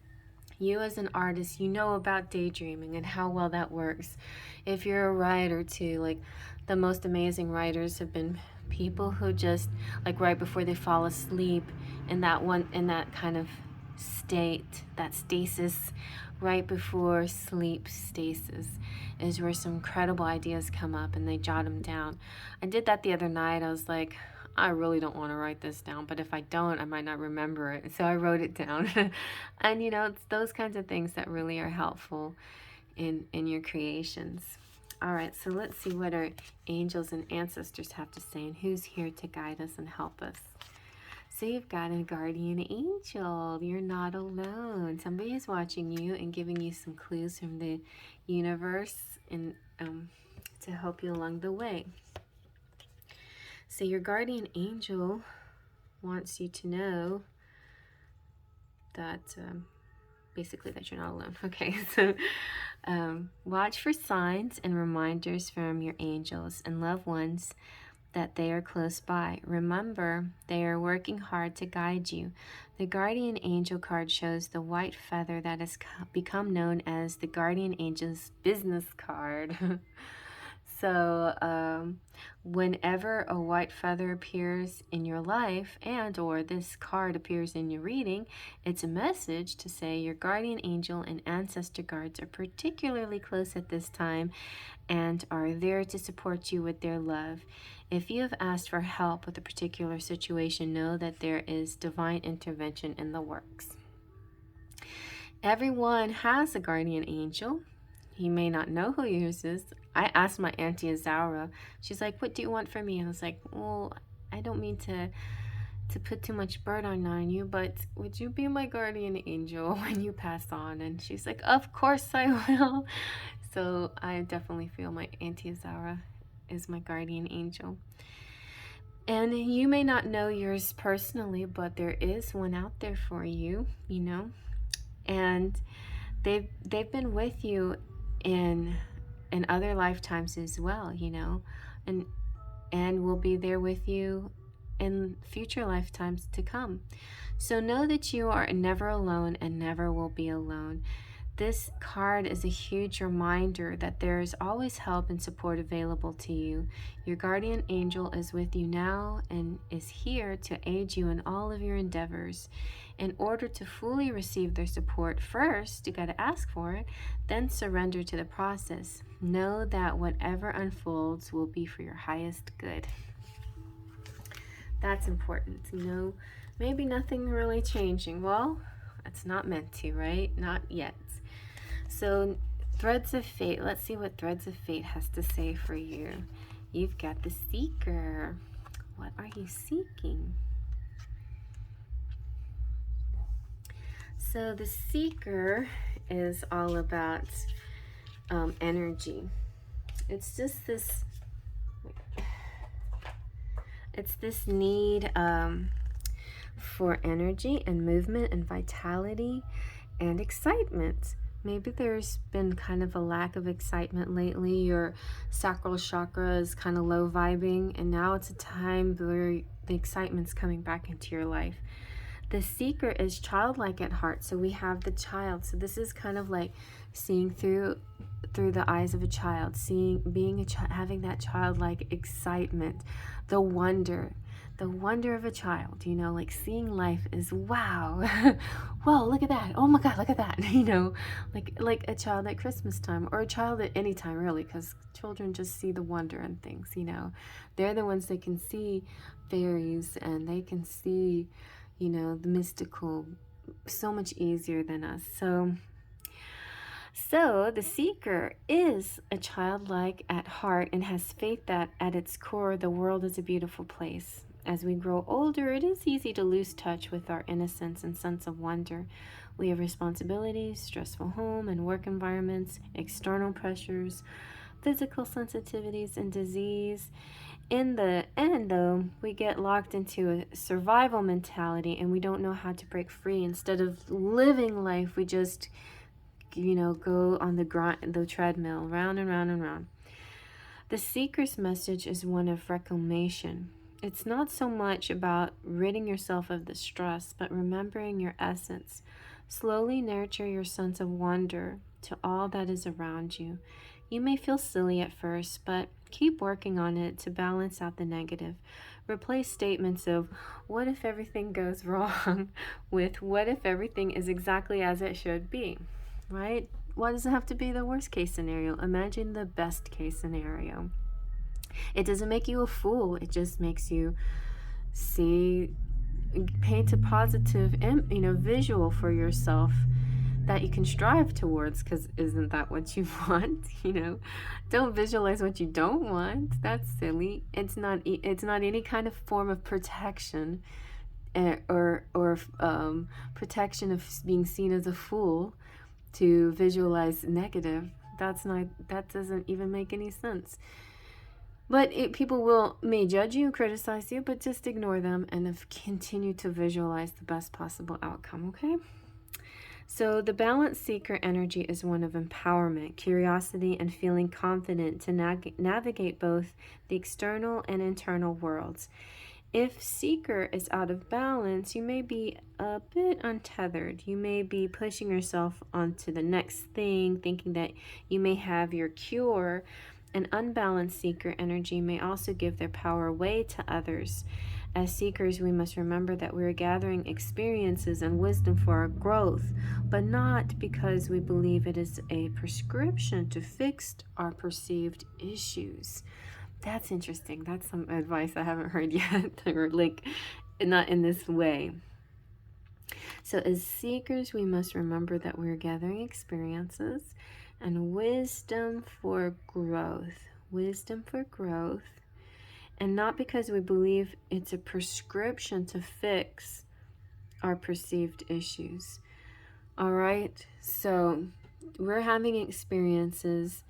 you as an artist, you know about daydreaming and how well that works. If you're a writer too, like the most amazing writers have been people who just, like right before they fall asleep, in that kind of state, that stasis, right before sleep stasis, is where some incredible ideas come up and they jot them down. I did that the other night. I was like, I really don't want to write this down, but if I don't, I might not remember it. So I wrote it down. And you know, it's those kinds of things that really are helpful in your creations. All right, so let's see what our angels and ancestors have to say and who's here to guide us and help us. So you've got a guardian angel. You're not alone. Somebody is watching you and giving you some clues from the universe and to help you along the way. So your guardian angel wants you to know that basically that you're not alone. Okay, so watch for signs and reminders from your angels and loved ones that they are close by. Remember, they are working hard to guide you. The guardian angel card shows the white feather that has become known as the guardian angel's business card. So whenever a white feather appears in your life and or this card appears in your reading, it's a message to say your guardian angel and ancestor guards are particularly close at this time and are there to support you with their love. If you have asked for help with a particular situation, know that there is divine intervention in the works. Everyone has a guardian angel. You may not know who yours is. I asked my Auntie Azaura. She's like, what do you want from me? And I was like, well, I don't mean to put too much burden on you, but would you be my guardian angel when you pass on? And she's like, of course I will. So I definitely feel my Auntie Azaura is my guardian angel. And you may not know yours personally, but there is one out there for you, you know. And they've been with you in other lifetimes as well, you know, and will be there with you in future lifetimes to come. So know that you are never alone and never will be alone. this card is a huge reminder that there is always help and support available to you. Your guardian angel is with you now and is here to aid you in all of your endeavors. In order to fully receive their support, first you got to ask for it, then surrender to the process. Know that whatever unfolds will be for your highest good. That's important. Maybe nothing really changing. Well, it's not meant to, right? Not yet. So, Threads of Fate. Let's see what Threads of Fate has to say for you. You've got the Seeker. What are you seeking? So, the Seeker is all about energy. It's just this. It's this need for energy and movement and vitality and excitement. Maybe there's been kind of a lack of excitement lately. Your sacral chakra is kind of low vibing, and now it's a time where the excitement's coming back into your life. The Seeker is childlike at heart, so we have the child. So this is kind of like seeing through the eyes of a child, having that childlike excitement, the wonder of a child, like seeing life is wow. Whoa, look at that. Oh my God, look at that. Like a child at Christmas time, or a child at any time really, because children just see the wonder in things. They're the ones that can see fairies, and they can see the mystical so much easier than us. So the Seeker is a childlike at heart and has faith that at its core the world is a beautiful place. As we grow older, it is easy to lose touch with our innocence and sense of wonder. We have responsibilities, stressful home and work environments, external pressures, physical sensitivities, and disease. In the end, though, we get locked into a survival mentality and we don't know how to break free. Instead of living life, we just go on the treadmill, round and round and round. The Seeker's message is one of reclamation. It's not so much about ridding yourself of the stress, but remembering your essence. Slowly nurture your sense of wonder to all that is around you. You may feel silly at first, but keep working on it to balance out the negative. Replace statements of, what if everything goes wrong, with, what if everything is exactly as it should be? Right? Why does it have to be the worst case scenario? Imagine the best case scenario. It doesn't make you a fool. It just makes you paint a positive, visual for yourself that you can strive towards, because isn't that what you want? Don't visualize what you don't want. That's silly. It's not any kind of form of protection or protection of being seen as a fool to visualize negative. That doesn't even make any sense. But people may judge you, criticize you, but just ignore them and continue to visualize the best possible outcome, okay? So the balanced Seeker energy is one of empowerment, curiosity, and feeling confident to navigate both the external and internal worlds. If Seeker is out of balance, you may be a bit untethered. You may be pushing yourself onto the next thing, thinking that you may have your cure. An unbalanced Seeker energy may also give their power away to others. As Seekers, we must remember that we are gathering experiences and wisdom for our growth, but not because we believe it is a prescription to fix our perceived issues. That's interesting. That's some advice I haven't heard yet, or not in this way. So as Seekers, we must remember that we're gathering experiences and wisdom for growth. Wisdom for growth. And not because we believe it's a prescription to fix our perceived issues. All right? So we're having experiences,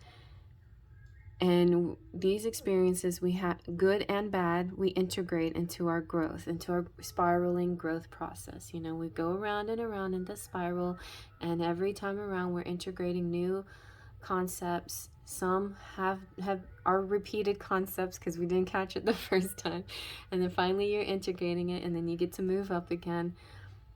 and these experiences, we have good and bad, we integrate into our growth, into our spiraling growth process. We go around and around in the spiral, and every time around we're integrating new concepts. Some are repeated concepts because we didn't catch it the first time, and then finally you're integrating it, and then you get to move up again.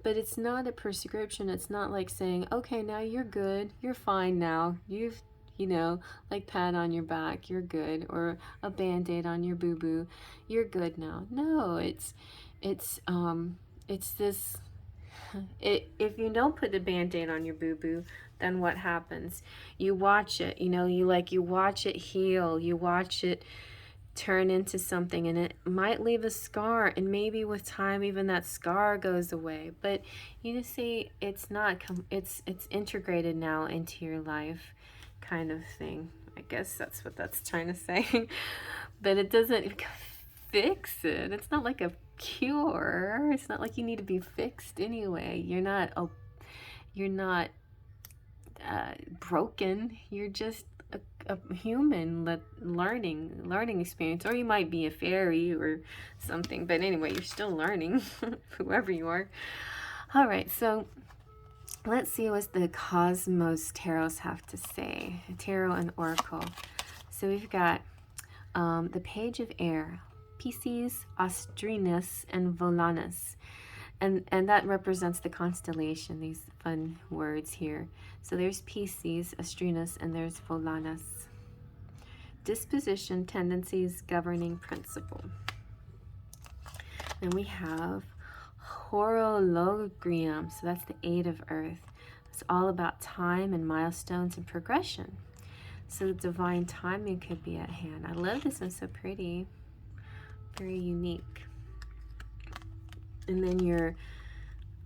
but it's not a prescription. It's not like saying, okay, now you're good, you're fine now, you've, you know, like pat on your back, you're good, or a band-aid on your boo-boo, you're good now. No, it's this, if you don't put the band-aid on your boo-boo, then what happens? You watch it, you know, you watch it heal, you watch it turn into something, and it might leave a scar, and maybe with time even that scar goes away. But you see, it's not it's integrated now into your life, kind of thing. I guess that's what that's trying to say. But it doesn't fix it. It's not like a cure. It's not like you need to be fixed anyway. You're not broken. You're just a human learning experience, or you might be a fairy or something, but anyway, you're still learning. Whoever you are. All right, so let's see what the Cosmos Tarots have to say. Tarot and Oracle. So we've got the Page of Air, Pisces, Austrinus, and Volanus. And that represents the constellation, these fun words here. So there's Pisces, Austrinus, and there's Volanus. Disposition, tendencies, governing principle. Then we have Horologium, so that's the 8 of Earth. It's all about time and milestones and progression. So divine timing could be at hand. I love this one, so pretty. Very unique. And then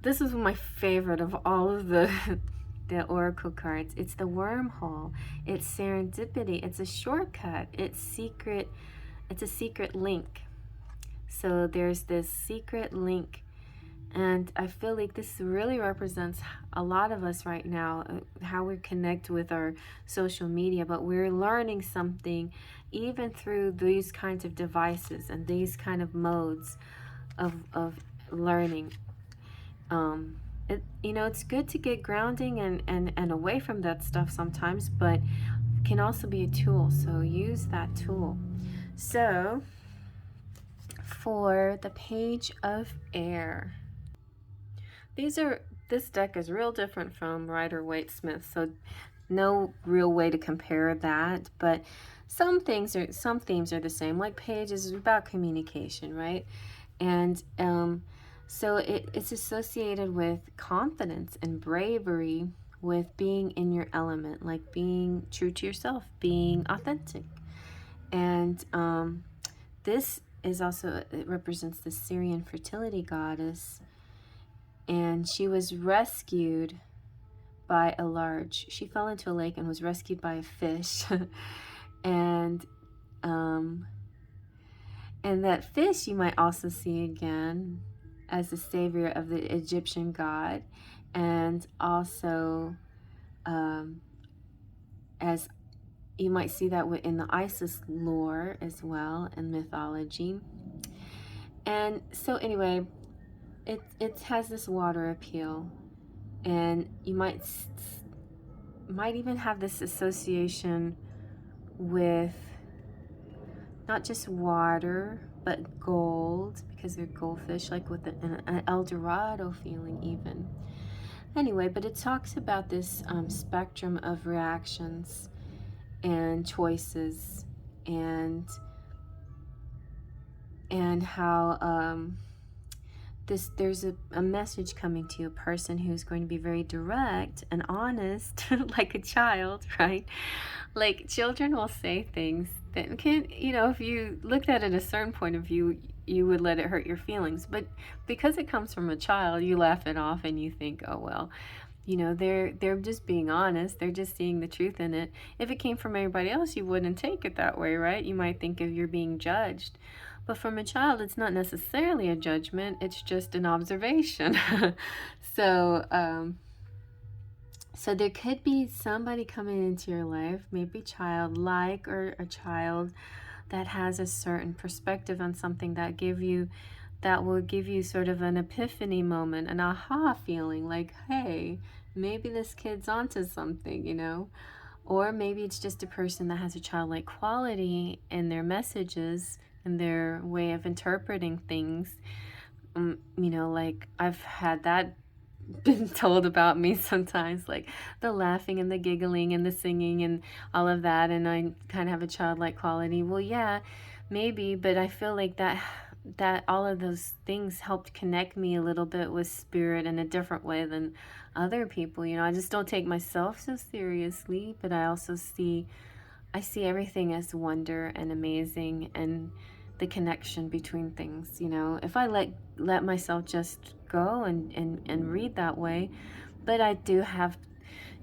this is my favorite of all of the oracle cards. It's the wormhole. It's serendipity. It's a shortcut. It's secret. It's a secret link. So there's this secret link, and I feel like this really represents a lot of us right now, how we connect with our social media, but we're learning something even through these kinds of devices and these kind of modes of learning. You know, it's good to get grounding and away from that stuff sometimes, but it can also be a tool, so use that tool. So for the Page of Air, this deck is real different from Rider-Waite-Smith, so no real way to compare that, but some themes are the same. Like Page is about communication, right? And so it's associated with confidence and bravery, with being in your element, like being true to yourself, being authentic. And this is also, it represents the Syrian fertility goddess, and she was rescued by she fell into a lake and was rescued by a fish. And that fish you might also see again as the savior of the Egyptian god, and also as you might see that in the Isis lore as well, and mythology. And so anyway, it has this water appeal, and you might even have this association with not just water, but gold, because they're goldfish, like with an El Dorado feeling even. Anyway, but it talks about this spectrum of reactions and choices, and how there's a message coming to a person who's going to be very direct and honest, like a child, right? Like children will say things that can, you know, if you looked at it a certain point of view, you would let it hurt your feelings. But because it comes from a child, you laugh it off and you think, oh, well, you know, they're just being honest. They're just seeing the truth in it. If it came from everybody else, you wouldn't take it that way, right? You might think of you're being judged. But from a child, it's not necessarily a judgment. It's just an observation. So there could be somebody coming into your life, maybe childlike, or a child that has a certain perspective on something that will give you sort of an epiphany moment, an aha feeling, like, hey, maybe this kid's onto something, you know? Or maybe it's just a person that has a childlike quality in their messages and their way of interpreting things. You know, like I've had that been told about me sometimes, like the laughing and the giggling and the singing and all of that, and I kind of have a childlike quality. Well, yeah, maybe, but I feel like that all of those things helped connect me a little bit with spirit in a different way than other people. You know, I just don't take myself so seriously, but I see everything as wonder and amazing, and the connection between things. You know, if I let myself just go and read that way. But I do have,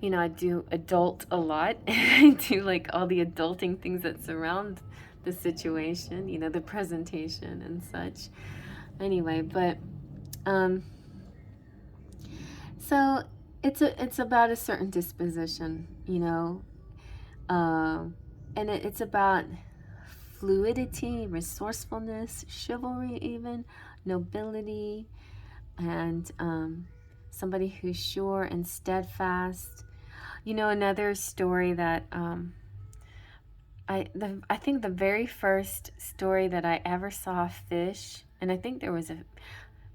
you know, I do adult a lot. I do like all the adulting things that surround the situation, you know, the presentation and such. Anyway, but um so it's about a certain disposition, you know, and it's about fluidity, resourcefulness, chivalry, even nobility, and somebody who's sure and steadfast. You know, another story that I think the very first story that I ever saw a fish, and I think there was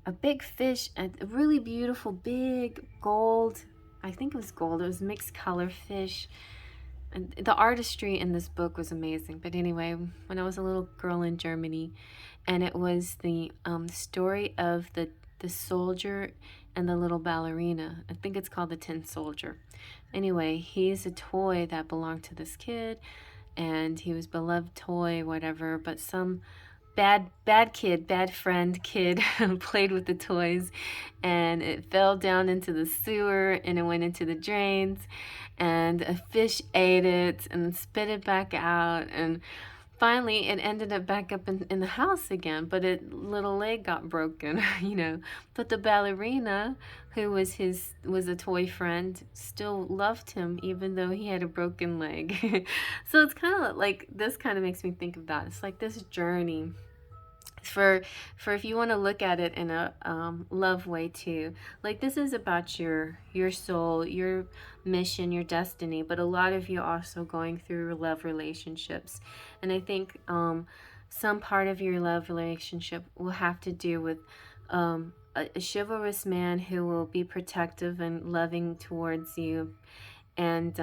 a big fish, a really beautiful big gold. I think it was gold. It was mixed color fish. And the artistry in this book was amazing. But anyway, when I was a little girl in Germany, and it was the story of the soldier and the little ballerina. I think it's called the Tin Soldier. Anyway, he's a toy that belonged to this kid, and he was beloved toy, whatever. But some bad kid, bad friend kid played with the toys, and it fell down into the sewer, and it went into the drains, and a fish ate it and spit it back out, and finally it ended up back up in the house again, but it little leg got broken. You know, but the ballerina, who was a toy friend, still loved him even though he had a broken leg. So it's kind of like, this kind of makes me think of that. It's like this journey for if you want to look at it in a love way too. Like, this is about your soul, your mission, your destiny, but a lot of you also going through love relationships. And I think some part of your love relationship will have to do with a chivalrous man who will be protective and loving towards you, and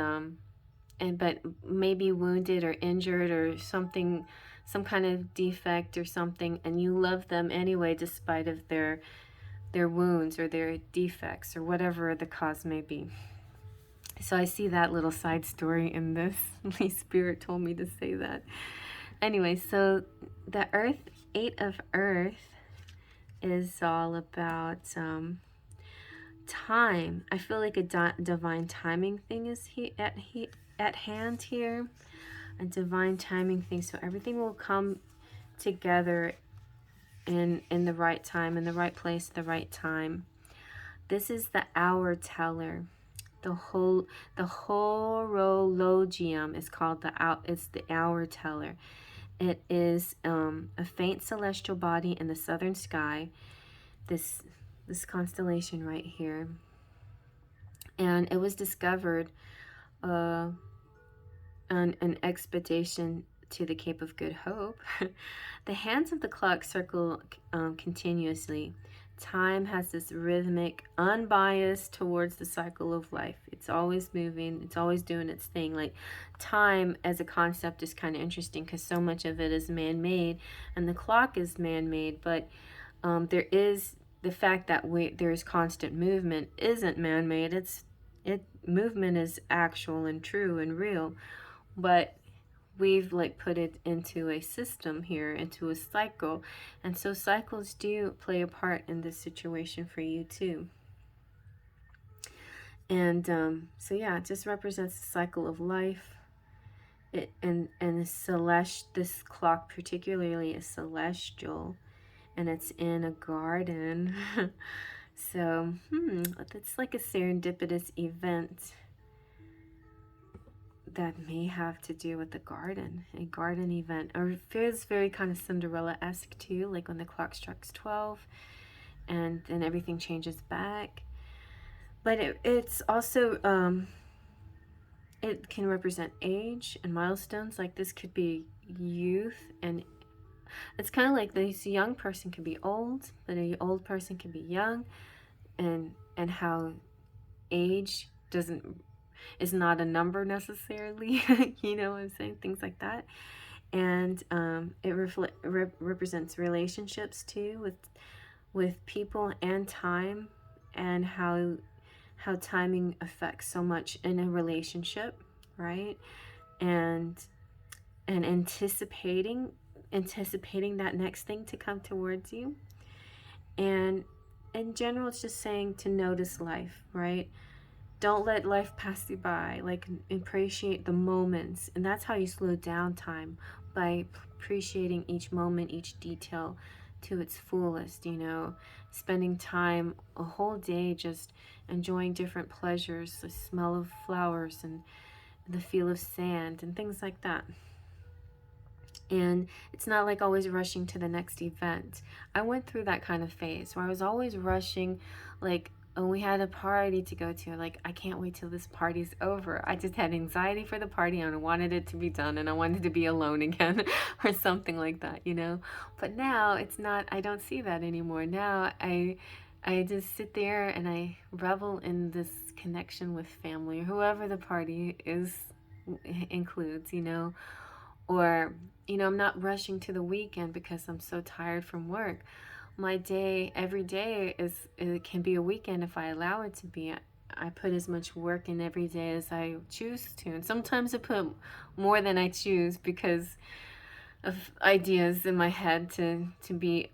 but maybe wounded or injured or something, some kind of defect or something, and you love them anyway despite of their wounds or their defects or whatever the cause may be. So I see that little side story in this. My spirit told me to say that. Anyway, so the eight of earth is all about time. I feel like a divine timing thing is at hand here, a divine timing thing. So everything will come together in the right time, in the right place, the right time. This is the hour teller. The horologium is called it's the hour teller. It is a faint celestial body in the southern sky. This constellation right here, and it was discovered on an expedition to the Cape of Good Hope. The hands of the clock circle continuously. Time has this rhythmic, unbiased towards the cycle of life. It's always moving. It's always doing its thing. Like, time as a concept is kind of interesting because so much of it is man-made, and the clock is man-made. But there is the fact that there is constant movement isn't man-made. Movement is actual and true and real, but we've like put it into a system here, into a cycle, and so cycles do play a part in this situation for you too. And so yeah, it just represents the cycle of life. And this clock particularly is celestial, and it's in a garden. So it's like a serendipitous event that may have to do with a garden event, or it feels very kind of Cinderella-esque too, like when the clock strikes 12 and then everything changes back. But it's also it can represent age and milestones. Like, this could be youth, and it's kind of like this young person can be old, but a old person can be young, and and how age is not a number necessarily. You know what I'm saying? Things like that. And it represents relationships too, with people and time, and how timing affects so much in a relationship, right? And anticipating that next thing to come towards you. And in general, it's just saying to notice life, right? Don't let life pass you by. Like, appreciate the moments. And that's how you slow down time, by appreciating each moment, each detail to its fullest, you know, spending time a whole day just enjoying different pleasures, the smell of flowers and the feel of sand and things like that. And it's not like always rushing to the next event. I went through that kind of phase where I was always rushing, like, when we had a party to go to, like, I can't wait till this party's over. I just had anxiety for the party and I wanted it to be done and I wanted to be alone again or something like that, you know? But now it's not, I don't see that anymore. Now I just sit there and I revel in this connection with family, or whoever the party is includes, you know? Or, you know, I'm not rushing to the weekend because I'm so tired from work. My day, every day, it can be a weekend if I allow it to be. I put as much work in every day as I choose to. And sometimes I put more than I choose because of ideas in my head to be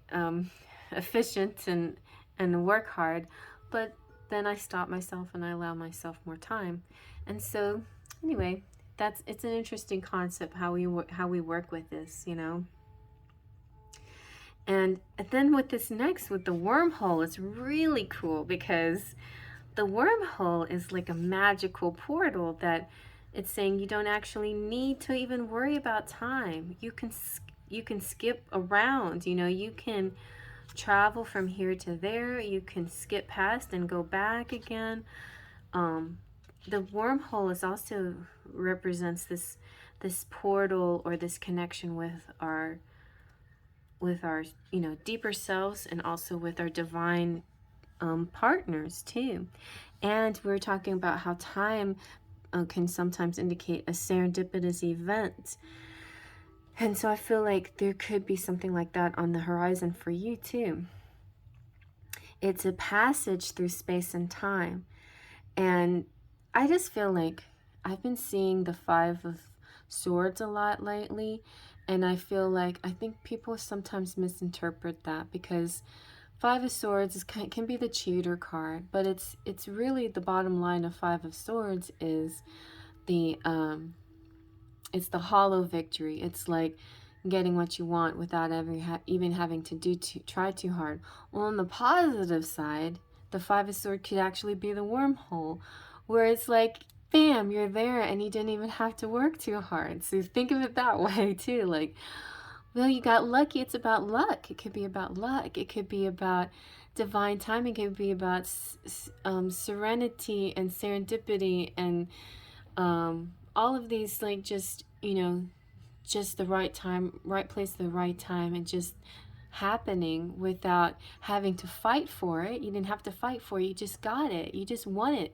efficient and work hard. But then I stop myself and I allow myself more time. And so, anyway, it's an interesting concept how we work with this, you know. And then with this next, with the wormhole, it's really cool because the wormhole is like a magical portal that it's saying you don't actually need to even worry about time. You can skip around, you know, you can travel from here to there, you can skip past and go back again. The wormhole is also represents this portal, or this connection with our you know, deeper selves, and also with our divine partners too. And we're talking about how time can sometimes indicate a serendipitous event. And so I feel like there could be something like that on the horizon for you too. It's a passage through space and time. And I just feel like I've been seeing the Five of Swords a lot lately. And I feel like, I think people sometimes misinterpret that, because Five of Swords can be the cheater card, but it's really the bottom line of Five of Swords is it's the hollow victory. It's like getting what you want without ever even having to try too hard. Well, on the positive side, the Five of Swords could actually be the wormhole, where it's like, bam, you're there and you didn't even have to work too hard. So think of it that way too. Like, well, you got lucky. It's about luck. It could be about luck. It could be about divine timing. It could be about serenity and serendipity and all of these, like, just, you know, just the right time, right place, the right time, and just happening without having to fight for it. You didn't have to fight for it. You just got it. You just won it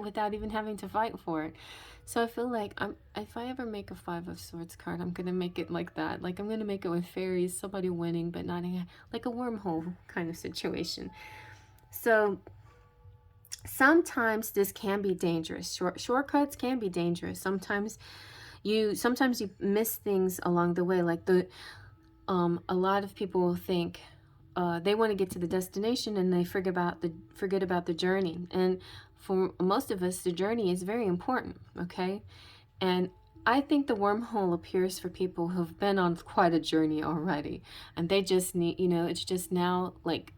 without even having to fight for it. So I feel like if I ever make a Five of Swords card, I'm going to make it like that. Like, I'm going to make it with fairies, somebody winning, but not like a wormhole kind of situation. So sometimes this can be dangerous. Shortcuts can be dangerous. Sometimes you miss things along the way. Like a lot of people will think they want to get to the destination and they forget about the journey. And for most of us, the journey is very important, okay? And I think the wormhole appears for people who've been on quite a journey already, and they just need, you know, it's just now like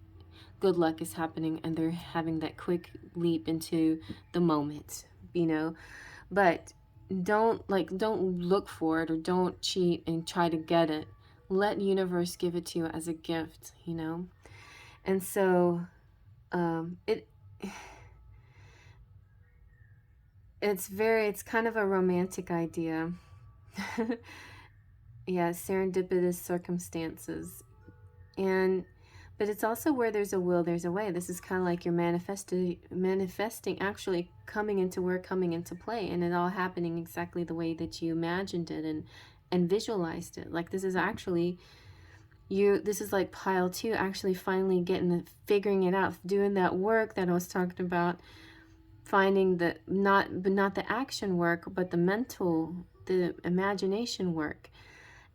good luck is happening and they're having that quick leap into the moment, you know. But don't look for it, or don't cheat and try to get it. Let universe give it to you as a gift, you know. And so it's kind of a romantic idea. Yeah, serendipitous circumstances. And But it's also where there's a will, there's a way. This is kind of like you're manifesting actually coming into work, coming into play, and it all happening exactly the way that you imagined it and visualized it. Like this is actually this is like pile 2, actually finally figuring it out, doing that work that I was talking about, finding the not the action work, but the mental, the imagination work,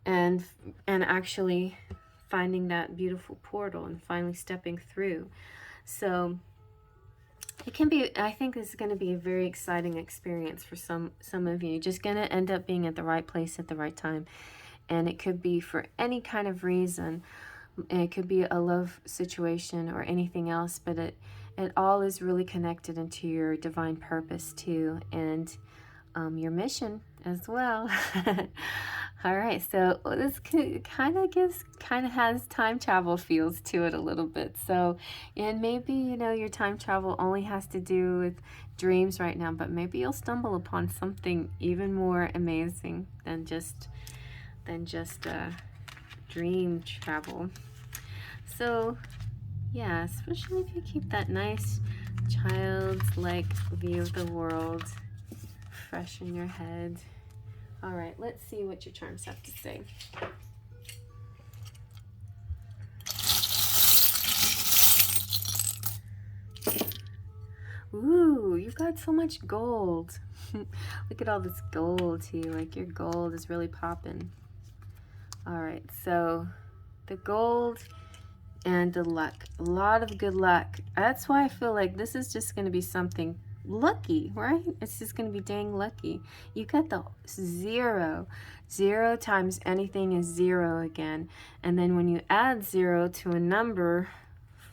and actually finding that beautiful portal and finally stepping through. So it can be, I think this is going to be a very exciting experience for some of you. Just going to end up being at the right place at the right time. And it could be for any kind of reason. It could be a love situation or anything else, but it all is really connected into your divine purpose too, and your mission as well. All right, so this kind of has time travel feels to it a little bit. So, and maybe, you know, your time travel only has to do with dreams right now, but maybe you'll stumble upon something even more amazing than just dream travel. So yeah, especially if you keep that nice childlike view of the world fresh in your head. All right, let's see what your charms have to say. Ooh, you've got so much gold. Look at all this gold too. Like your gold is really popping. All right, so the gold and the luck, a lot of good luck. That's why I feel like this is just going to be something lucky, right? It's just going to be dang lucky. You got the 0 times anything is 0 again, and then when you add 0 to a number,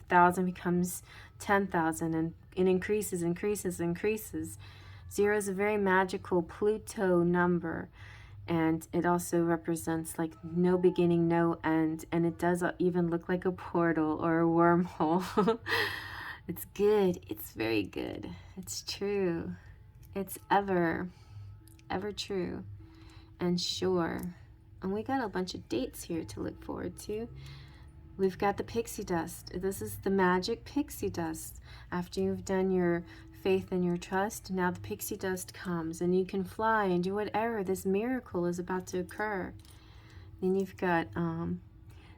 1,000 becomes 10,000, and it increases. 0 is a very magical Pluto number. And it also represents like no beginning, no end. And it does even look like a portal or a wormhole. It's good. It's very good. It's true. It's ever true and sure. And we got a bunch of dates here to look forward to. We've got the pixie dust. This is the magic pixie dust. After you've done your faith and your trust, now the pixie dust comes and you can fly and do whatever. This miracle is about to occur. Then you've got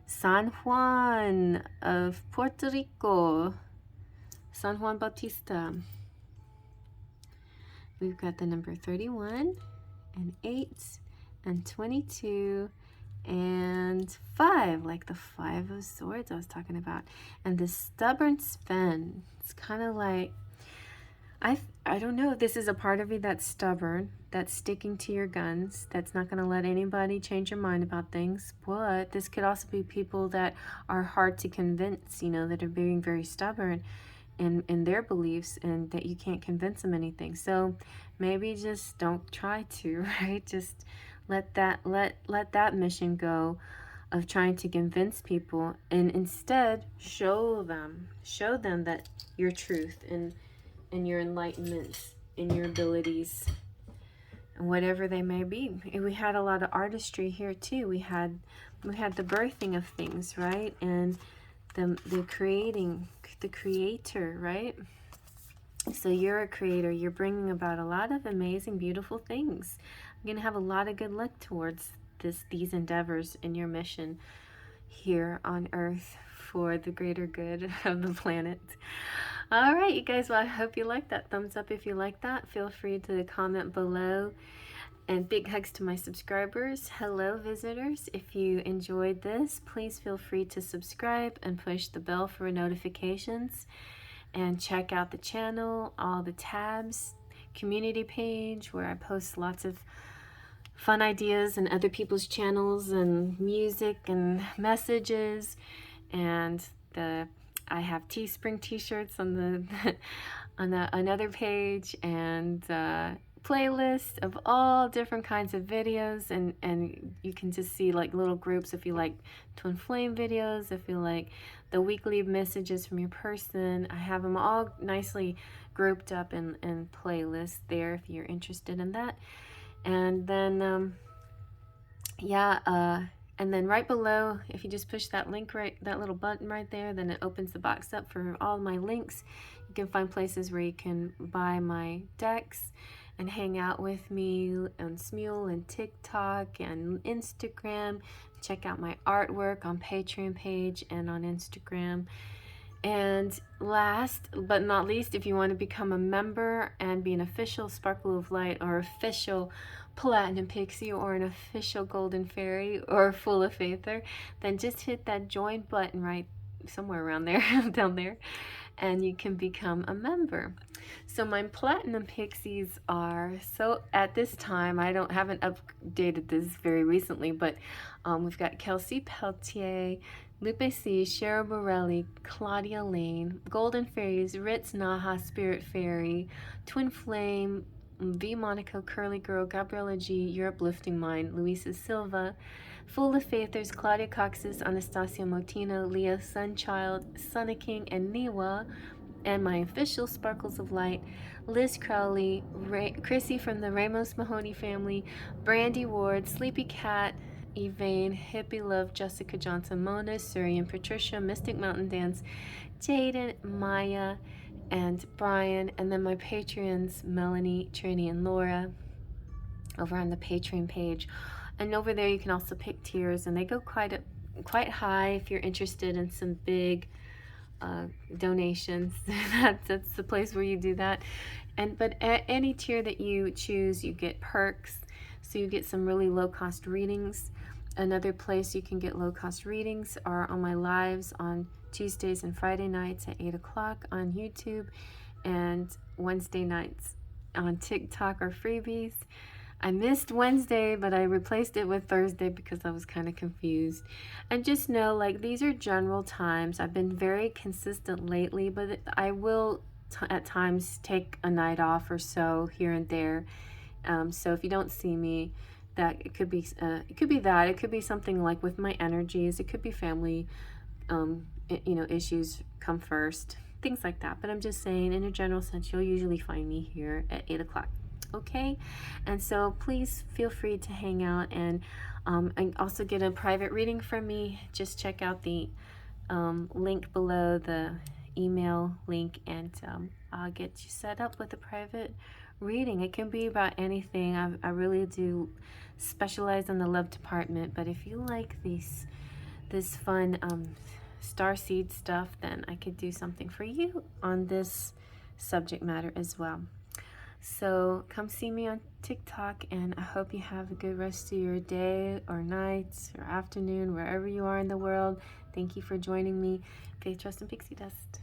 San Juan of Puerto Rico, San Juan Bautista. We've got the number 31 and 8 and 22 and 5, like the 5 of swords I was talking about. And the stubborn Sven, it's kind of like, I don't know, this is a part of you that's stubborn, that's sticking to your guns, that's not going to let anybody change your mind about things. But this could also be people that are hard to convince, you know, that are being very stubborn in their beliefs, and that you can't convince them anything. So maybe just don't try to, right? Just let that mission go of trying to convince people, and instead show them that your truth and your enlightenment and your abilities, and whatever they may be. And we had a lot of artistry here too. We had the birthing of things, right? And the creating, the creator, right? So you're a creator. You're bringing about a lot of amazing, beautiful things. You're gonna have a lot of good luck towards these endeavors in your mission here on Earth for the greater good of the planet. All right, you guys, well, I hope you like that. Thumbs up if you like that. Feel free to comment below. And big hugs to my subscribers. Hello, visitors. If you enjoyed this, please feel free to subscribe and push the bell for notifications. And check out the channel, all the tabs, community page where I post lots of fun ideas and other people's channels and music and messages. And I have Teespring t-shirts on the on another page, and playlist of all different kinds of videos, and you can just see like little groups if you like twin flame videos, if you like the weekly messages from your person. I have them all nicely grouped up in playlists there if you're interested in that. And then And then right below, if you just push that link that little button right there, then it opens the box up for all my links. You can find places where you can buy my decks and hang out with me on Smule and TikTok and Instagram. Check out my artwork on Patreon page and on Instagram. And last but not least, if you want to become a member and be an official Sparkle of Light or official Platinum Pixie or an official Golden Fairy or Full of Faither, then just hit that join button right somewhere around there, down there, and you can become a member. So my Platinum Pixies are, so at this time, haven't updated this very recently, but we've got Kelsey Peltier, Lupe C, Cheryl Borelli, Claudia Lane, Golden Fairies, Ritz Naha, Spirit Fairy, Twin Flame, V Monaco, Curly Girl, Gabriella G, Your Uplifting Mind, Luisa Silva, Full of Faithers, Claudia Coxis, Anastasia Motino, Leah Sunchild, Sunny King, and Niwa, and my official Sparkles of Light, Liz Crowley, Chrissy from the Ramos Mahoney family, Brandy Ward, Sleepy Cat, Evane, Hippie Love, Jessica Johnson, Mona, Surian, Patricia, Mystic Mountain Dance, Jaden, Maya, and Brian, and then my Patreons, Melanie, Trini, and Laura, over on the Patreon page. And over there you can also pick tiers, and they go quite high if you're interested in some big donations. That's the place where you do that. But at any tier that you choose, you get perks. So you get some really low-cost readings. Another place you can get low-cost readings are on my lives on Tuesdays and Friday nights at 8 o'clock on YouTube, and Wednesday nights on TikTok are freebies. I missed Wednesday, but I replaced it with Thursday because I was kind of confused. And just know, like, these are general times. I've been very consistent lately, but I will at times take a night off or so here and there. So if you don't see me, it could be that. It could be something like with my energies. It could be family, issues come first, things like that. But I'm just saying, in a general sense, you'll usually find me here at 8 o'clock. Okay, and so please feel free to hang out and also get a private reading from me. Just check out the link below, the email link, and I'll get you set up with a private reading. It can be about anything. I really do specialize in the love department, but if you like this fun starseed stuff, then I could do something for you on this subject matter as well. So come see me on TikTok, and I hope you have a good rest of your day or night or afternoon, wherever you are in the world. Thank you for joining me. Faith, Trust, and Pixie Dust.